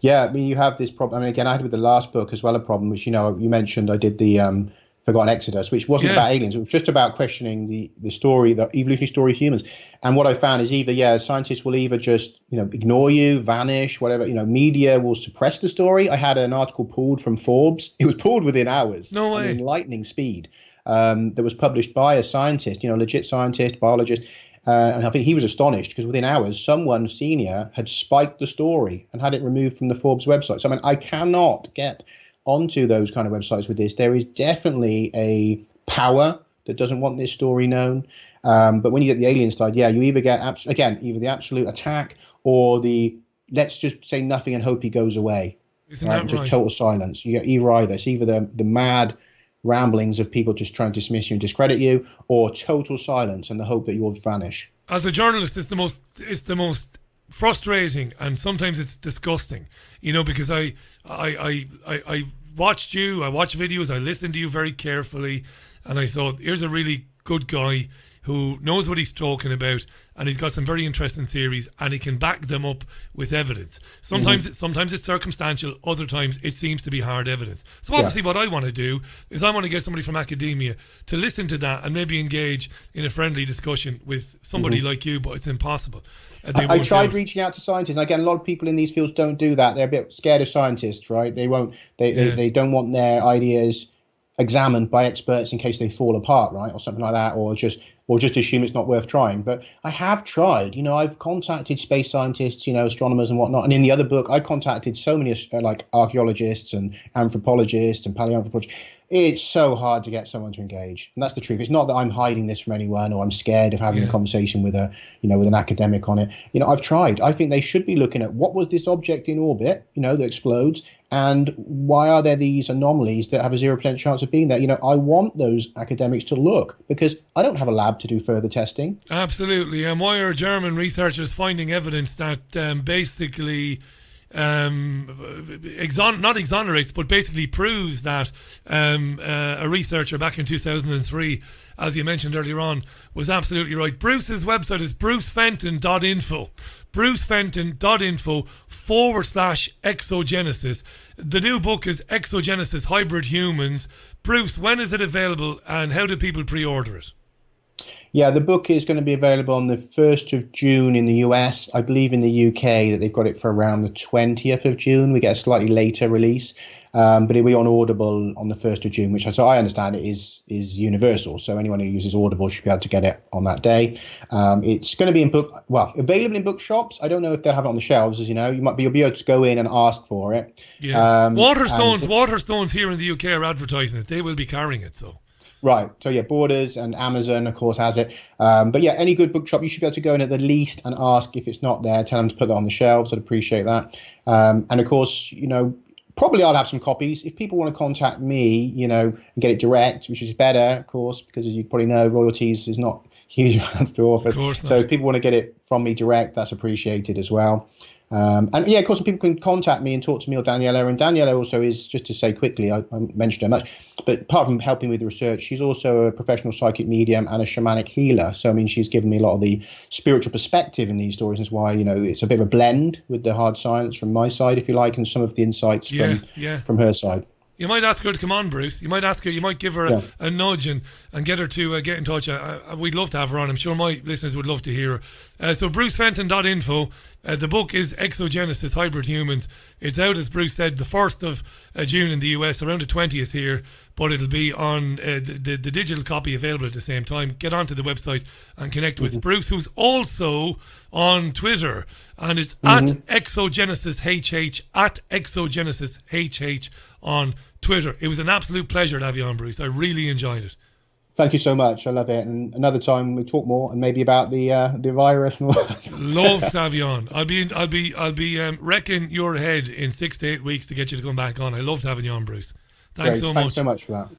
Yeah, I mean, you have this problem. I mean, again, I had with the last book as well a problem, which you mentioned. I did the Forgotten Exodus, which wasn't about aliens. It was just about questioning the story, the evolutionary story of humans. And what I found is either, scientists will either just, ignore you, vanish, whatever, media will suppress the story. I had an article pulled from Forbes. It was pulled within hours. No way. In lightning speed. That was published by a scientist, legit scientist, biologist. And I think he was astonished because within hours, someone senior had spiked the story and had it removed from the Forbes website. So, I mean, I cannot get onto those kind of websites with this. There is definitely a power that doesn't want this story known. But when you get the alien side, you either get either the absolute attack or the let's just say nothing and hope he goes away. Isn't that just right? Total silence. You get either. It's either the mad ramblings of people just trying to dismiss you and discredit you, or total silence and the hope that you'll vanish. As a journalist, it's the most frustrating, and sometimes it's disgusting, because I watched you, I watched videos, I listened to you very carefully, and I thought, here's a really good guy who knows what he's talking about, and he's got some very interesting theories, and he can back them up with evidence. Sometimes it's circumstantial, other times it seems to be hard evidence. So obviously what I want to do is I want to get somebody from academia to listen to that and maybe engage in a friendly discussion with somebody like you, but it's impossible. I tried reaching out to scientists. Again, a lot of people in these fields don't do that. They're a bit scared of scientists, right? They won't. They don't want their ideas examined by experts in case they fall apart, right, or something like that, or just assume it's not worth trying. But I have tried. I've contacted space scientists, astronomers and whatnot. And in the other book, I contacted so many like archaeologists and anthropologists and paleoanthropologists. It's so hard to get someone to engage, and that's the truth. It's not that I'm hiding this from anyone or I'm scared of having a conversation with with an academic on it. I've tried. I think they should be looking at what was this object in orbit, that explodes, and why are there these anomalies that have a 0% chance of being there? I want those academics to look, because I don't have a lab to do further testing. Absolutely. And why are German researchers finding evidence that basically not exonerates, but basically proves that a researcher back in 2003, as you mentioned earlier on, was absolutely right. Bruce's website is brucefenton.info. brucefenton.info/exogenesis. The new book is Exogenesis, Hybrid Humans. Bruce, when is it available and how do people pre-order it? Yeah, the book is going to be available on the 1st of June in the US. I believe in the UK that they've got it for around the 20th of June. We get a slightly later release, but it'll be on Audible on the 1st of June, which I understand it is universal. So anyone who uses Audible should be able to get it on that day. It's going to be available in bookshops. I don't know if they'll have it on the shelves, as you know. You'll be able to go in and ask for it. Yeah. Waterstones here in the UK are advertising it. They will be carrying it, so. Right. So yeah, Borders and Amazon, of course, has it. But yeah, any good bookshop, you should be able to go in at the least and ask if it's not there. Tell them to put that on the shelves. I'd appreciate that. And of course, probably I'll have some copies. If people want to contact me, and get it direct, which is better, of course, because as you probably know, royalties is not huge amounts to authors. So if people want to get it from me direct, that's appreciated as well. And yeah, of course, people can contact me and talk to me or Daniela. And Daniela also is, just to say quickly, I mentioned her much, but apart from helping with the research, she's also a professional psychic medium and a shamanic healer. So, I mean, she's given me a lot of the spiritual perspective in these stories. That's why, it's a bit of a blend with the hard science from my side, if you like, and some of the insights from her side. You might ask her to come on, Bruce. You might ask her. You might give her a nudge and get her to get in touch. We'd love to have her on. I'm sure my listeners would love to hear her. So brucefenton.info. The book is Exogenesis, Hybrid Humans. It's out, as Bruce said, the 1st of June in the US, around the 20th here, but it'll be on the digital copy available at the same time. Get onto the website and connect with Bruce, who's also on Twitter, and it's at ExogenesisHH, at ExogenesisHH on Twitter. It was an absolute pleasure to have you on, Bruce. I really enjoyed it. Thank you so much. I love it. And another time we talk more and maybe about the virus and all that. Love to have you on. I'll be wrecking your head in 6 to 8 weeks to get you to come back on. I loved having you on, Bruce. Thanks so much. Thanks so much for that.